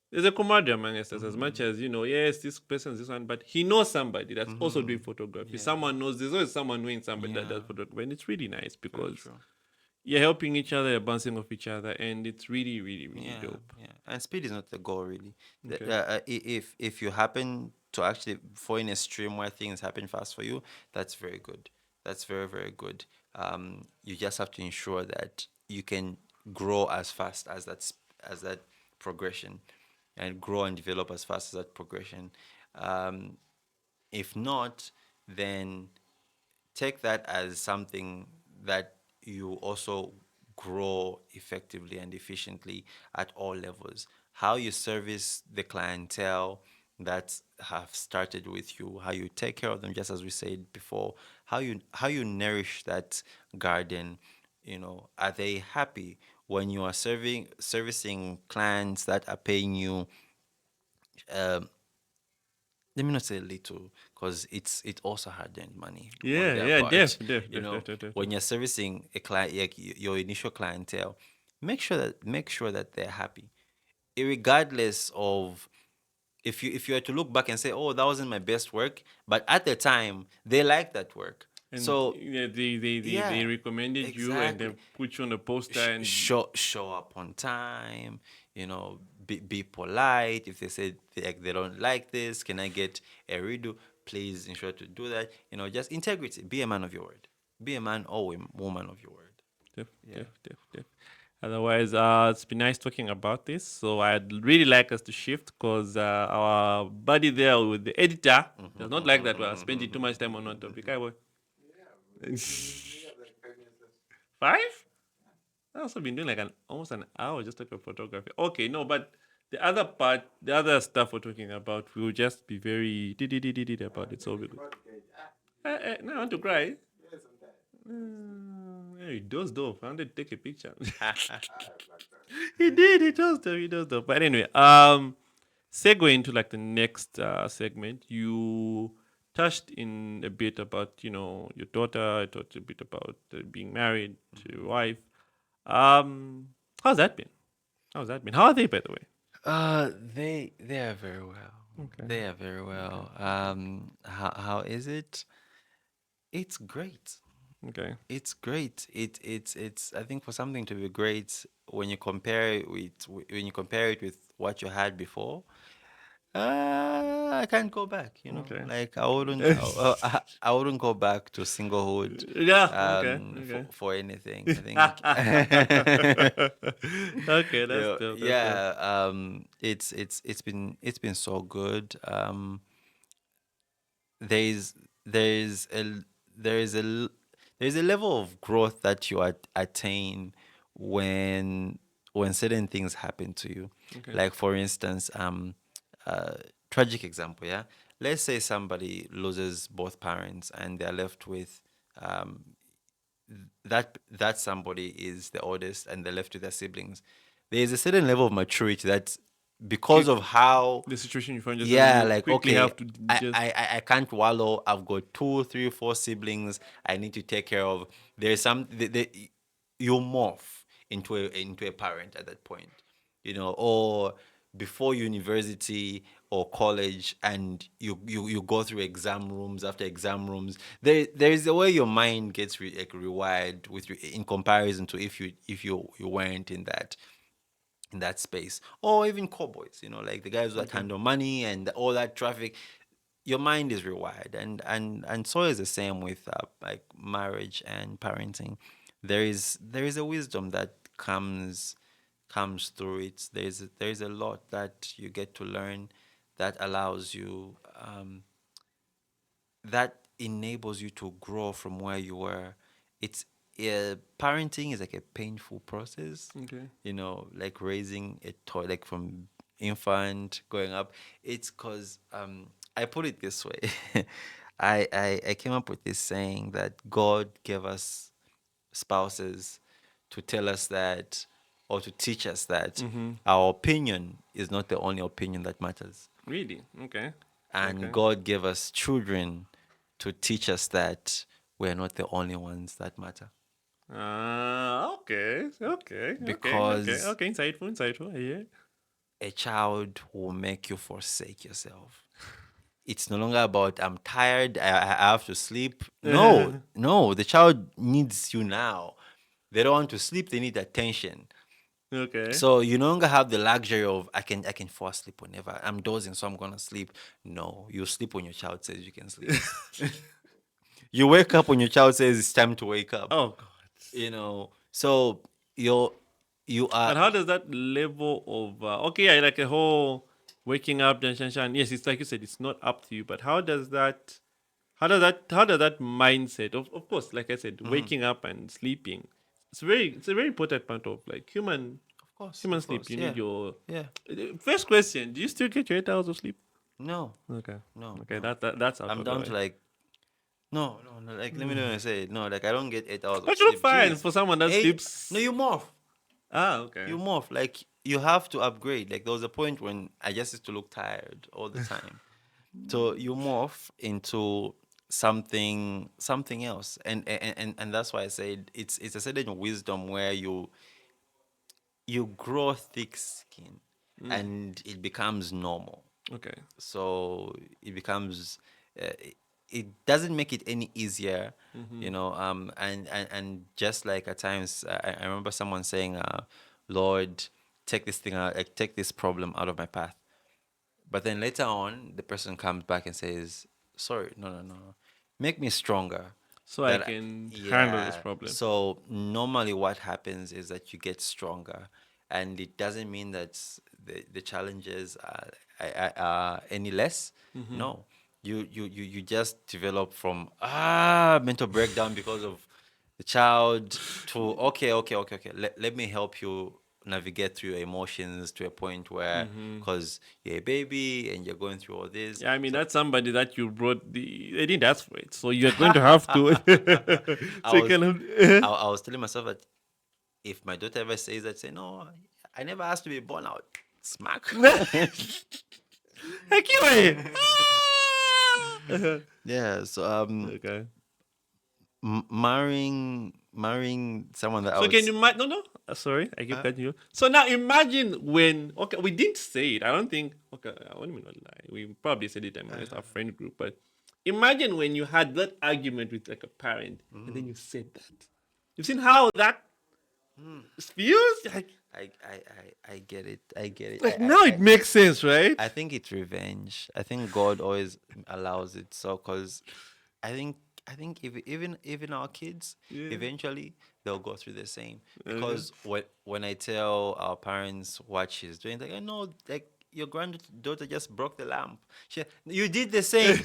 there's a camaraderie among us as much as yes, this person's this one, but he knows somebody that's also doing photography. Yeah. Someone knows there's always someone knowing somebody that Yeah. does photography, and it's really nice Very because true. you're helping each other, you're bouncing off each other, and it's really, really, really Yeah, dope. yeah. And speed is not the goal, really. Okay. If you happen to actually fall in a stream where things happen fast for you, that's very good. That's very, very good. You just have to ensure that you can grow as fast as as that progression, and grow and develop as fast as that progression. Um, if not, then take that as something that you also grow effectively and efficiently at all levels. How you service the clientele that have started with you, how you take care of them, just as we said before, how you nourish that garden. Are they happy when you are servicing clients that are paying you, um, let me not say little, because it's also hard-earned money on Yeah, their yeah, part. def. When you're servicing a client, like your initial clientele, make sure that they're happy, regardless of, if you were to look back and say, oh, that wasn't my best work, but at the time they liked that work. And So yeah, they yeah, recommended you and they exactly. put you on the poster and Show up on time. Be polite. If they say they don't like this, can I get a redo? Please ensure to do that. Just integrity. Be a man of your word. Be a man or woman of your word. Yeah. def. Otherwise, it's been nice talking about this. So I'd really like us to shift because our buddy there with the editor does not like that we're spending too much time on one topic. I will. Yeah, we have like 5 minutes left. Five? I've also been doing like almost an hour just talking photography. Okay, no, but the other part, the other stuff we're talking about, we'll just be very about it. So we'll be Think good. about it, guys. Now I want to cry. Yeah, sometimes. Hey, does though. I wanted to take a picture. Like that. He did. He does though. He does though. But anyway, segue into like the next segment. You touched in a bit about your daughter. I talked a bit about being married to your wife. How's that been? How's that been? How are they, by the way? They are very well. Okay. They are very well. How is it? It's great. Okay. It's great. It's I think for something to be great, when you compare it with what you had before, I can't go back. Okay. Like I wouldn't go back to singlehood, Yeah. Okay. for Okay. anything. I think Okay. That's dope. That's dope. yeah, it's been so good. There's there's a there's a l- there's a level of growth that you attain when certain things happen to you. Okay. Like, for instance, uh tragic example, yeah. Let's say somebody loses both parents and they're left with, um that somebody is the oldest and they're left with their siblings. There's a certain level of maturity that, because of how, The situation you find yourself in, yeah, you like, quickly okay, have to I, just. I I I can't wallow. I've got two, three, four siblings I need to take care of. There's you morph into a parent at that point, or before university or college, and you go through exam rooms after exam rooms. There is a way your mind gets like rewired in comparison to if you weren't in that space, or even cowboys, like the guys that Okay. handle money and all that traffic. Your mind is rewired, and so is the same with, like, marriage and parenting. There is a wisdom that comes through it. There's a lot that you get to learn, that allows you, that enables you to grow from where you were. It's Parenting is like a painful process, Okay. like raising a toy, like from infant going up. It's because, I put it this way. I came up with this saying that God gave us spouses to tell us that, or to teach us that, Mm-hmm. our opinion is not the only opinion that matters. Really? Okay. And Okay. God gave us children to teach us that we're not the only ones that matter. Okay. Okay. Okay. Okay. Because Okay. Insightful. Insightful. Yeah. a child will make you forsake yourself. It's no longer about, I'm tired, I have to sleep. No, no, the child needs you now. They don't want to sleep. They need attention. Okay. So you no longer have the luxury of I can fall asleep whenever I'm dozing, so I'm gonna sleep. No, you sleep when your child says you can sleep. You wake up when your child says it's time to wake up. Oh God. So you're you are But how does that level of okay, yeah, like a whole waking up, then shan. Yes, it's like you said, it's not up to you. But how does that mindset of course, like I said, waking up and sleeping, it's a very important part of like human of sleep. course, You yeah, need your yeah. first question. Do you still get your 8 hours of sleep? No, Okay. no, Okay, no. that's out I'm of the down to way. like no, no, no. Like let me know. Say no. Like I don't get 8 hours of But you're sleep. fine Jeez, for someone that 8. No, sleeps. you morph. Okay. You morph. Like you have to upgrade. Like there was a point when I just used to look tired all the time. So you morph into something else, and that's why I said it's a certain wisdom where you grow thick skin, and it becomes normal. Okay. So it becomes it doesn't make it any easier, and just like at times I remember someone saying, Lord, take this thing out, like take this problem out of my path. But then later on, the person comes back and says, "Sorry, no, no, no, no. Make me stronger." So I can handle this Yeah. problem. So normally, what happens is that you get stronger, and it doesn't mean that the challenges are any less. No, you just develop from mental breakdown because of the child to okay. Let me help you navigate through your emotions to a point where, because you're a baby and you're going through all this. Yeah, I mean So that's somebody that you brought they didn't ask for it, so you're going to have to. I So you was can. I was telling myself that if my daughter ever says that, say no, I never asked to be born out. Smack. Heck you ain't. Yeah. So Okay. marrying someone that I So can was you imagine? No, no. Sorry, I keep cutting you. So now imagine when. Okay, we didn't say it. I don't think. Okay, I won't even lie. We probably said it amongst our friend group, but imagine when you had that argument with like a parent, and then you said that. You've seen how that feels? I get it. I get it. Like now it makes sense, right? I think it's revenge. I think God always allows it so, because I think if even our kids Yeah. eventually they'll go through the same, Uh-huh. because when I tell our parents what she's doing, like I know, like your granddaughter just broke the lamp. You did the same.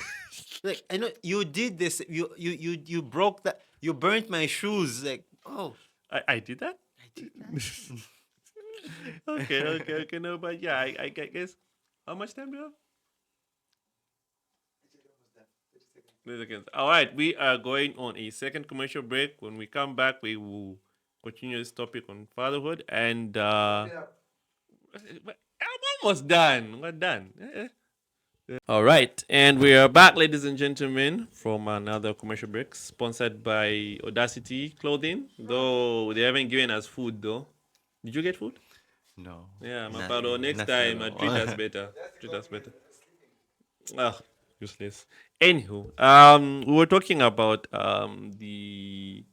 Like I know you did this. You broke that. You burnt my shoes. Like, oh, I did that? I did that. Okay. No, but yeah, I guess. How much time do you have? Actually, almost done. 30 seconds. 30 seconds. All right, we are going on a second commercial break. When we come back, we will continue this topic on fatherhood. And Wrap it up. I'm almost done. We're done. All right, and we are back, ladies and gentlemen, from another commercial break sponsored by Audacity Clothing. Though they haven't given us food, though. Did you get food? No, Yeah, my paro. nothing, Next nothing at time, treat us all. better. That's the Treat us compliment. better. That's sleeping. Ah, useless. Anywho, we were talking about the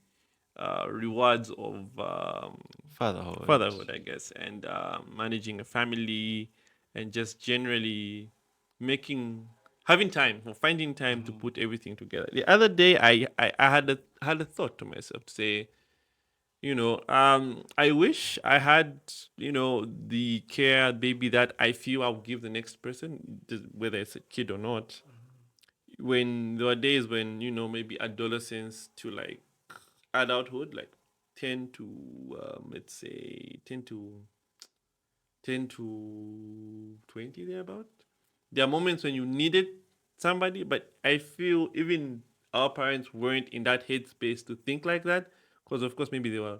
rewards of Fatherhood. fatherhood, I guess, and managing a family, and just generally making having time or finding time to put everything together. The other day, I had a thought to myself to say, I wish I had, the care maybe that I feel I'll give the next person, whether it's a kid or not. When there were days when, maybe adolescence to like adulthood, like 10 to, let's say, 10 to 20 thereabout. There are moments when you needed somebody, but I feel even our parents weren't in that headspace to think like that. Because, of course, maybe they were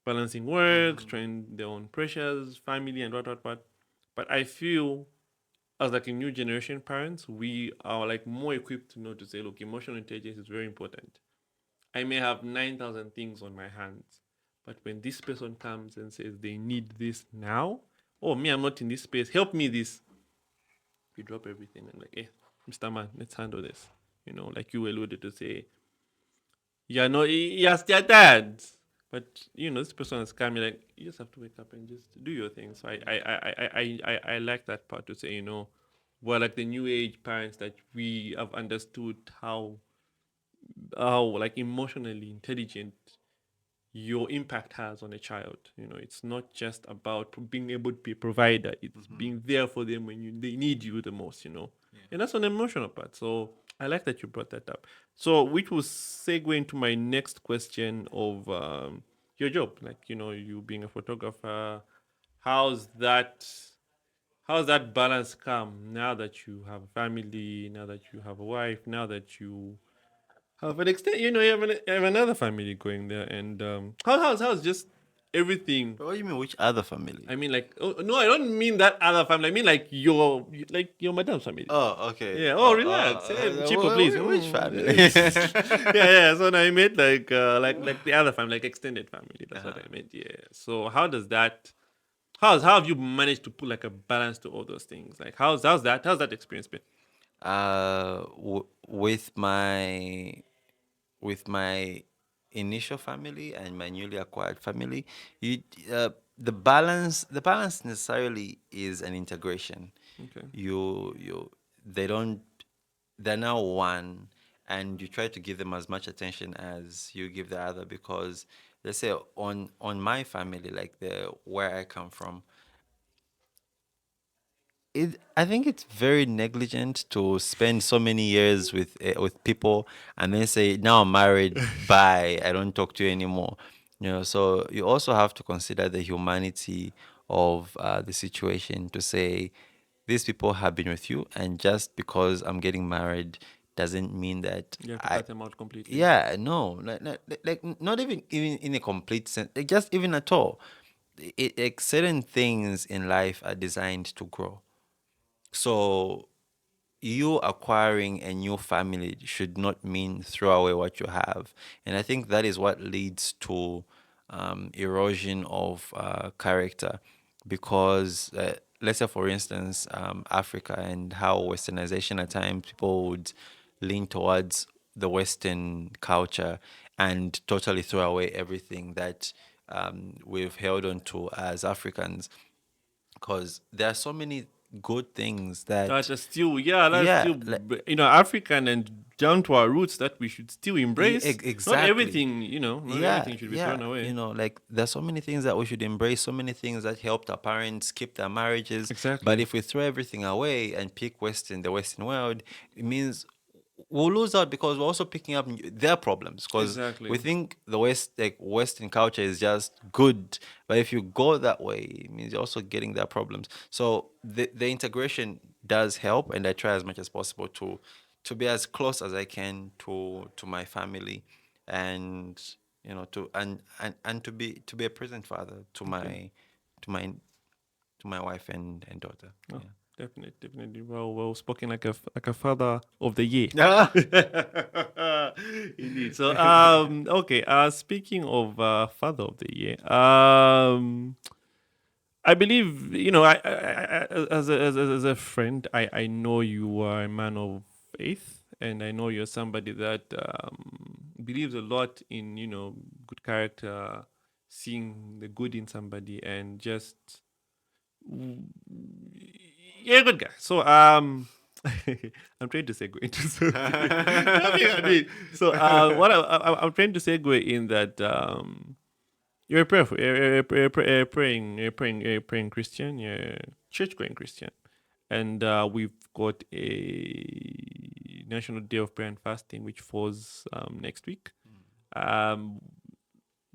balancing work, trying their own pressures, family, and what. But I feel as like a new generation parents, we are like more equipped to know to say, look, emotional intelligence is very important. I may have 9,000 things on my hands, but when this person comes and says they need this now, oh, me, I'm not in this space, help me this. We drop everything and like, hey, Mr. Man, let's handle this. Like you alluded to say, you're not, yes, they're dad. But this person is coming like you just have to wake up and just do your thing. So I like that part to say, we're like the new age parents that we have understood how like emotionally intelligent your impact has on a child. It's not just about being able to be a provider. It's being there for them when they need you the most. And that's an emotional part. So I like that you brought that up. So which will segue into my next question of your job, like you being a photographer. How's that? How's that balance come now that you have a family, now that you have a wife, now that you have an extent, you have another family going there, and how's just everything. What do you mean? Which other family? I mean, like, oh, no, I don't mean that other family. I mean, like your madam's family. Oh, okay. Yeah. Oh, relax. Hey, cheaper, please. Which family? Yeah. So now I meant like the other family, like extended family. That's what I meant. Yeah. So how does that? How have you managed to put like a balance to all those things? Like how's that experience been? With my initial family and my newly acquired family, you the balance necessarily is an integration. Okay. You they don't they're now one, and you try to give them as much attention as you give the other, because let's say on my family, like the where I come from, I think it's very negligent to spend so many years with people and then say, now I'm married, bye, I don't talk to you anymore. So you also have to consider the humanity of the situation, to say these people have been with you, and just because I'm getting married doesn't mean that You have to I cut them out completely. yeah, no, like not even in a complete sense, like just even at all. Like certain things in life are designed to grow. So you acquiring a new family should not mean throw away what you have. And I think that is what leads to erosion of character. Because, let's say, for instance, Africa, and how westernization at times people would lean towards the Western culture and totally throw away everything that we've held on to as Africans, because there are so many good things That that, is still, yeah, that's yeah, still, like, African and down to our roots that we should still embrace. Not exactly. everything, not Yeah, everything should be yeah. thrown away. Like, there's so many things that we should embrace, so many things that helped our parents keep their marriages. But Exactly. if we throw everything away and pick the Western world, it means we'll lose out, because we're also picking up their problems. Because we Exactly. think the Western culture is just good, but if you go that way, it means you're also getting their problems. So the integration does help, and I try as much as possible to be as close as I can to my family, and to and to be a present father to Okay. to my to my wife and daughter. Oh, definitely, definitely. Well spoken, like a father of the year. Yeah. Indeed. So, okay. Speaking of father of the year, I believe as a friend, I know you are a man of faith, and I know you're somebody that believes a lot in good character, seeing the good in somebody, and just you're a good guy. So I'm trying to segue into something. I mean, so what I'm trying to segue in that you're a prayerful, you're a praying Christian, you're a church going Christian, and we've got a National Day of Prayer and Fasting, which falls next week. Um,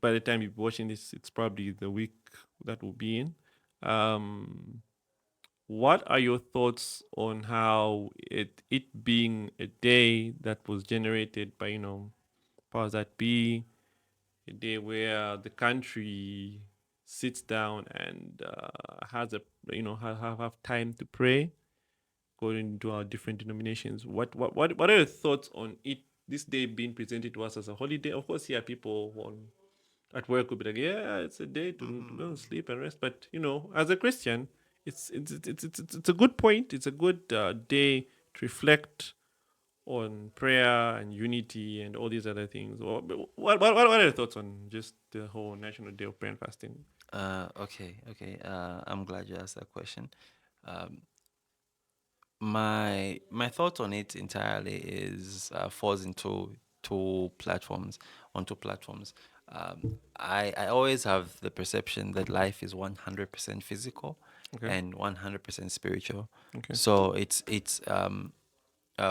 by the time you're watching this, it's probably the week that we'll be in. Um, what are your thoughts on how it being a day that was generated by powers that be, a day where the country sits down and has a have time to pray, according to our different denominations. What are your thoughts on it? This day being presented to us as a holiday. Of course, yeah, people at work would be like, yeah, it's a day to go and sleep and rest. But as a Christian, it's a good point. It's a good day to reflect on prayer and unity and all these other things. What are your thoughts on just the whole National Day of Prayer and Fasting? Okay. I'm glad you asked that question. Um, my thought on it entirely is falls into two platforms. I always have the perception that life is 100% physical Okay. and 100% spiritual. Okay. So it's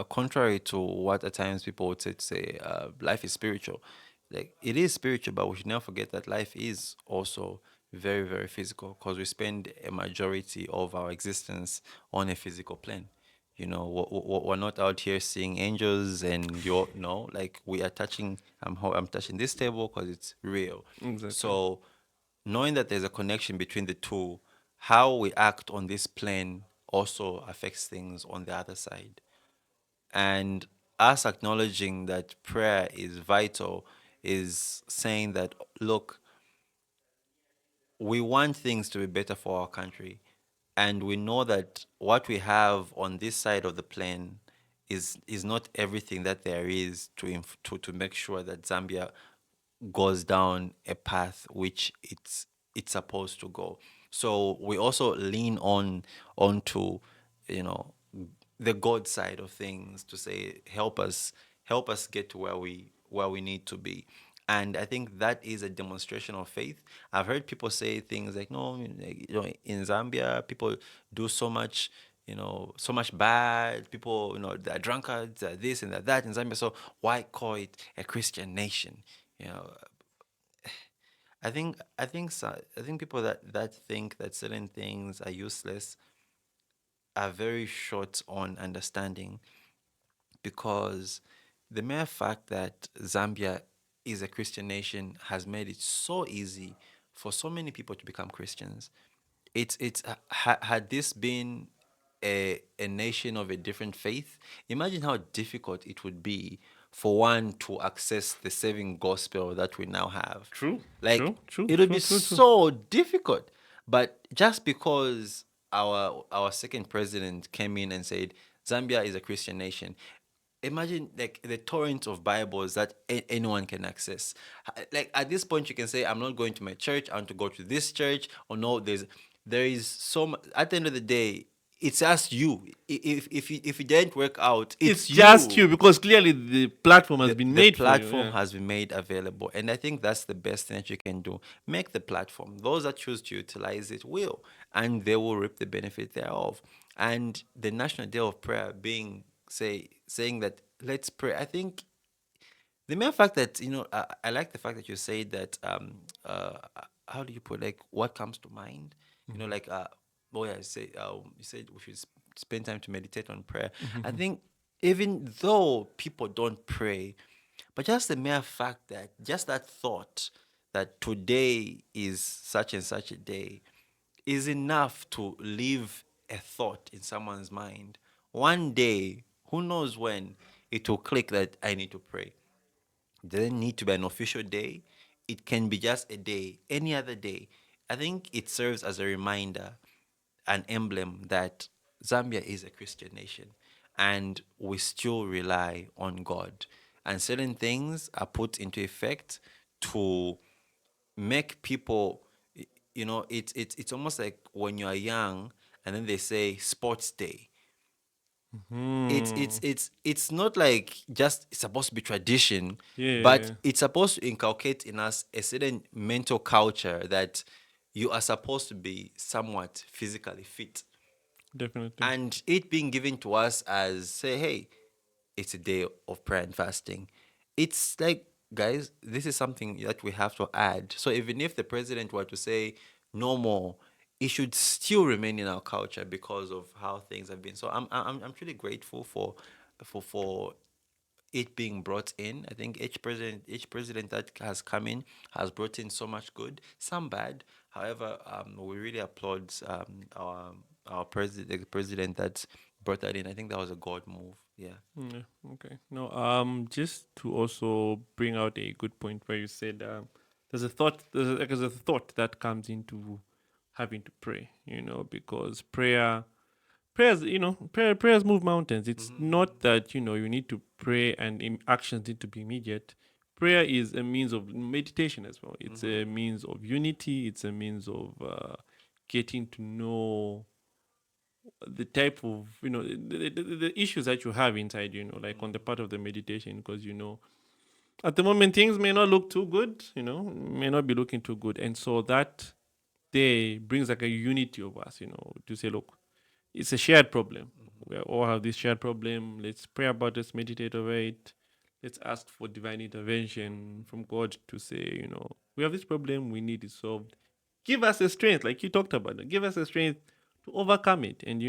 contrary to what at times people would say life is spiritual. Like it is spiritual, but we should never forget that life is also very, very physical because we spend a majority of our existence on a physical plane. You know, we're not out here seeing angels and you're no, like we are touching. I'm touching this table because it's real. Exactly. So knowing that there's a connection between the two, how we act on this plane also affects things on the other side. And us acknowledging that prayer is vital is saying that, look, we want things to be better for our country. And we know that what we have on this side of the plane is not everything that there is to make sure that Zambia goes down a path which it's supposed to go. So we also lean onto, you know, the God side of things to say, help us get to where we need to be. And I think that is a demonstration of faith. I've heard people say things like, no, in Zambia, people do so much, so much bad. People, they're drunkards, they're this and they're that in Zambia. So why call it a Christian nation? You know, I think people that think that certain things are useless are very short on understanding, because the mere fact that Zambia is a Christian nation has made it so easy for so many people to become Christians. Had this been a nation of a different faith, imagine how difficult it would be for one to access the saving gospel that we now have. True. Like True. True. it would True. be True. True. so difficult. But just because our second president came in and said Zambia is a Christian nation, imagine like the torrent of Bibles that anyone can access. Like at this point, you can say, "I'm not going to my church. I want to go to this church." Or no, there is so much. At the end of the day, it's just you. If it didn't work out, It's it's just you. you because clearly the platform has been The made for you. platform Yeah. has been made available, and I think that's the best thing that you can do. Make the platform. Those that choose to utilize it will, and they will reap the benefit thereof. And the National Day of Prayer being saying that let's pray. I think the mere fact that I like the fact that you say that how do you put, like, what comes to mind, like oh yeah, say you said we should spend time to meditate on prayer. I think even though people don't pray, but just the mere fact that just that thought that today is such and such a day is enough to leave a thought in someone's mind. One day, who knows when, it will click that I need to pray. It doesn't need to be an official day. It can be just a day, any other day. I think it serves as a reminder, an emblem that Zambia is a Christian nation and we still rely on God. And certain things are put into effect to make people, it's almost like when you are young and then they say sports day. Hmm. It's not like just it's supposed to be tradition, but Yeah. it's supposed to inculcate in us a certain mental culture that you are supposed to be somewhat physically fit. Definitely. And it being given to us as, say, hey, it's a day of prayer and fasting. It's like, guys, this is something that we have to add. So even if the president were to say no more, it should still remain in our culture because of how things have been. So I'm truly grateful for it being brought in. I think each president that has come in has brought in so much good, some bad. However, we really applaud our president, the president that brought that in. I think that was a God move. Yeah. Yeah. Okay. No. Just to also bring out a good point where you said there's a thought. There's a thought that comes into having to pray. Because prayers move mountains. It's Mm-hmm. not that you need to pray and actions need to be immediate. Prayer is a means of meditation as well. It's Mm-hmm. a means of unity. It's a means of getting to know the type of the issues that you have inside. Like on the part of the meditation, because at the moment things may not look too good. May not be looking too good, and so that day brings like a unity of us. To say, look, it's a shared problem. We all have this shared problem. Let's pray about it, meditate over it. Let's ask for divine intervention from God to say, we have this problem, we need it solved. Give us the strength, like you talked about. Give us the strength to overcome it. And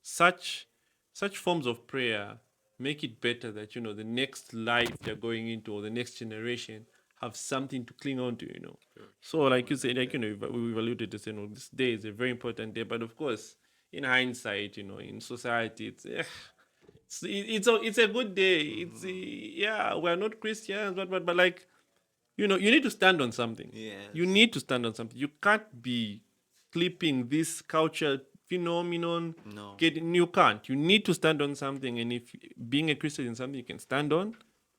such such forms of prayer make it better that the next life they're going into or the next generation have something to cling on to. So like you said, like we've alluded to saying, this day is a very important day, but of course, in hindsight, in society, it's a good day. Yeah, we're not Christians, but like you need to stand on something. You Yes. need to stand on something. You can't be clipping this culture phenomenon. No. You can't. You need to stand on something, and if being a Christian is something you can stand on,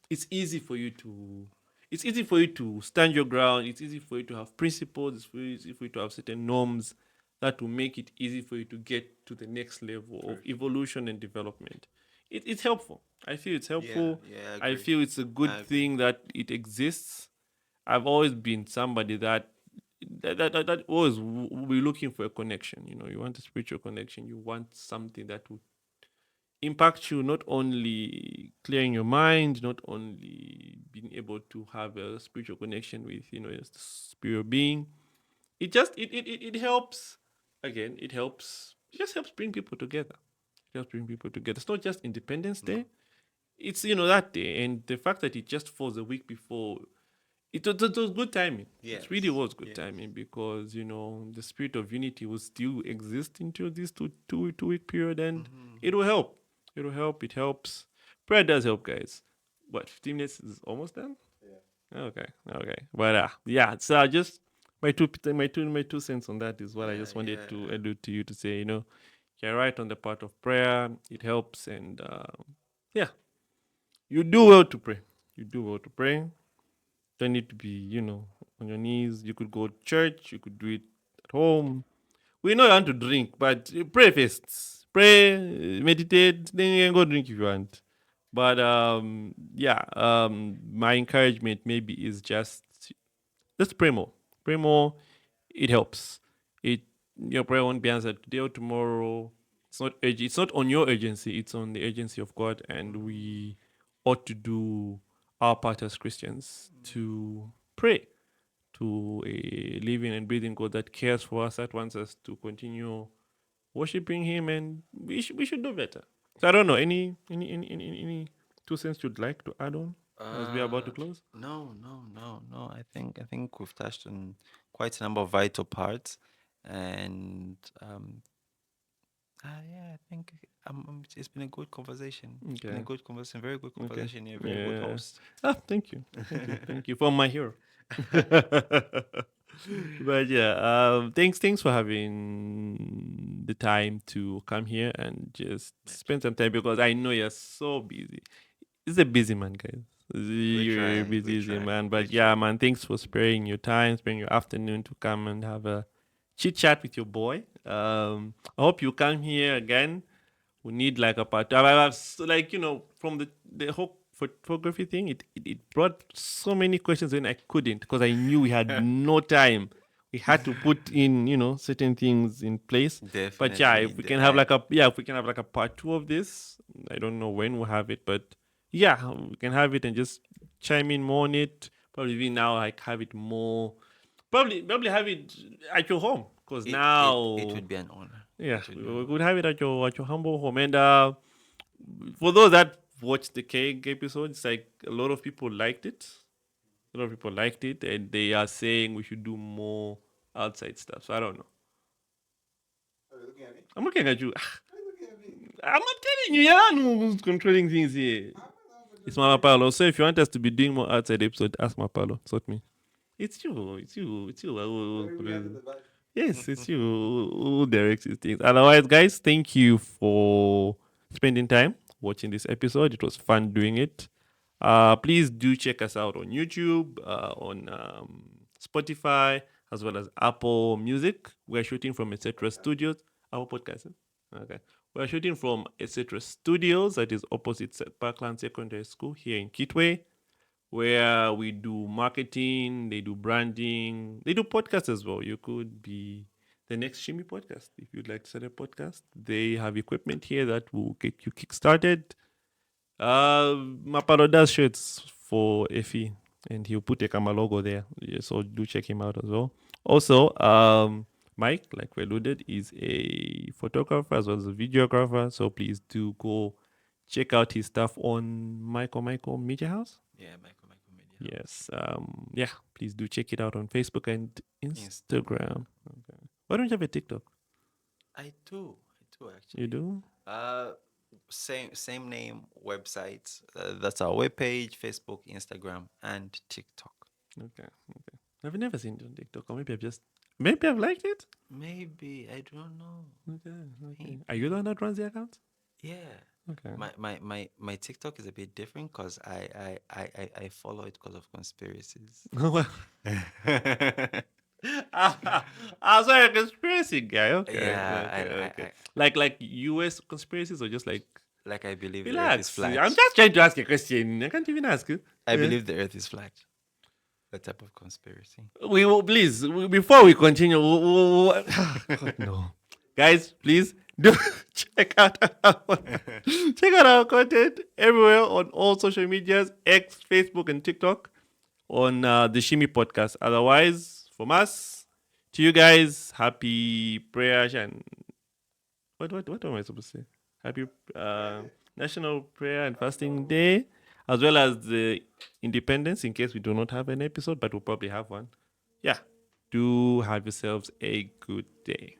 it's easy for you to. It's easy for you to stand your ground. It's easy for you to have principles. Easy for you to have certain norms that will make it easy for you to get to the next level of evolution and development. It's helpful. I feel it's Yeah. helpful. Yeah. I I agree. feel it's a good I agree. thing that it exists. I've always been somebody that always will be looking for a connection. You want a spiritual connection. You want something that will impact you, not only clearing your mind, not only being able to have a spiritual connection with a spirit being. It helps. Again, it helps. It just helps bring people together. It helps bring people together. It's not just Independence No. Day. It's that day, and the fact that it just falls a week before, it was good timing. It really Yes. was good Yes. timing because the spirit of unity will still exist into this two week period, and Mm-hmm. it will help. It will help. It helps. Prayer does help, guys. What, 15 minutes is almost done? Yeah. Okay, okay. But yeah. So I just my two cents on that is what I Yeah. just wanted to Yeah. allude to you to say. You're right on the part of prayer. It helps, and yeah, you do well to pray. You do well to pray. Don't need to be, on your knees. You could go to church. You could do it at home. We know you want to drink, but pray first. Pray, meditate, then you can go drink if you want. But yeah, my encouragement maybe is just pray more. Pray more. It helps. It Your prayer won't be answered today or tomorrow. It's not on your urgency. It's on the urgency of God, and we ought to do our part as Christians to pray to a living and breathing God that cares for us, that wants us to continue worshiping Him, and we should do better. So I don't know, any 2 cents you'd like to add on as we are about to close? No, no, no, no. I think we've touched on quite a number of vital parts, and yeah, I think it's been a good conversation. It's been a Okay, good conversation, very good okay, conversation. You're a very good yeah. host. Thank you, thank you for my hero. But yeah, thanks for having the time to come here and just spend some time because I know you're so busy. He's a busy man, guys. We're You're a trying, we're busy trying, man. we're But yeah, trying. man, thanks for sparing your time, sparing your afternoon to come and have a chit chat with your boy. I hope you come here again. We need like a part. Like from the whole photography thing, it brought so many questions and I couldn't because I knew we had no time. We had to put in certain things in place. But yeah, Definitely. if we can have like a part two of this, I don't know when we'll have it, but yeah, we can have it and just chime in more on it. Probably even now like have it more. Probably have it at your home because It now would be an honor. yeah, It would be an we honor. could have it at your humble home. And for those that watched the cake episode, it's like a lot of people liked it. A lot of people liked it, and they are saying we should do more outside stuff. So I don't know. Are you looking at me? I'm looking at you. Why are you looking at me? I'm not telling you. You're the one who's controlling things here. I'm not, but It's just Mama like, Paolo. So if you want us to be doing more outside episode, ask Mama Paolo. Sort me. It's you. It's you. It's you. where do we have in the back? Yes, it's you who directs these things. Otherwise, guys, thank you for spending time watching this episode. It was fun doing it. Please do check us out on YouTube, on Spotify, as well as Apple Music. We're shooting from Etc. Studios. Our podcast. Okay. We're shooting from Etc. Studios, that is opposite Parkland Secondary School here in Kitwe, where we do marketing, they do branding, they do podcasts as well. You could be the next Shimi Podcast if you'd like to start a podcast. They have equipment here that will get you kickstarted. Maparo does shirts for Effie, and he'll put a Kama logo there. Yeah, so do check him out as well. Also, Mike, like we alluded, is a photographer as well as a videographer. So please do go check out his stuff on Michael Media House. Yeah, Michael Media. Yes. Yeah. Please do check it out on Facebook and Instagram. Okay. Why don't you have a TikTok? I do actually. You do? Same name website. That's our webpage, Facebook, Instagram, and TikTok. Okay. I've never seen it on TikTok, or maybe I've liked it. Maybe I don't know. Okay. Are you the one that runs the account? Yeah. Okay. My TikTok is a bit different because I follow it because of conspiracies. Well, I was like a conspiracy guy. Okay. Yeah, Okay. Like US conspiracies or just like like I believe the Earth is relax. flat. I'm just trying to ask a question. I can't even ask you. I believe the Earth is flat. That type of conspiracy. We will please before we continue. No, guys, please do check out our content everywhere on all social medias: X, Facebook, and TikTok. On the Shimi Podcast. Otherwise, from us to you guys, happy prayer and what am I supposed to say? Happy National Prayer and Fasting Day, as well as the Independence. In case we do not have an episode, but we'll probably have one. Yeah, do have yourselves a good day.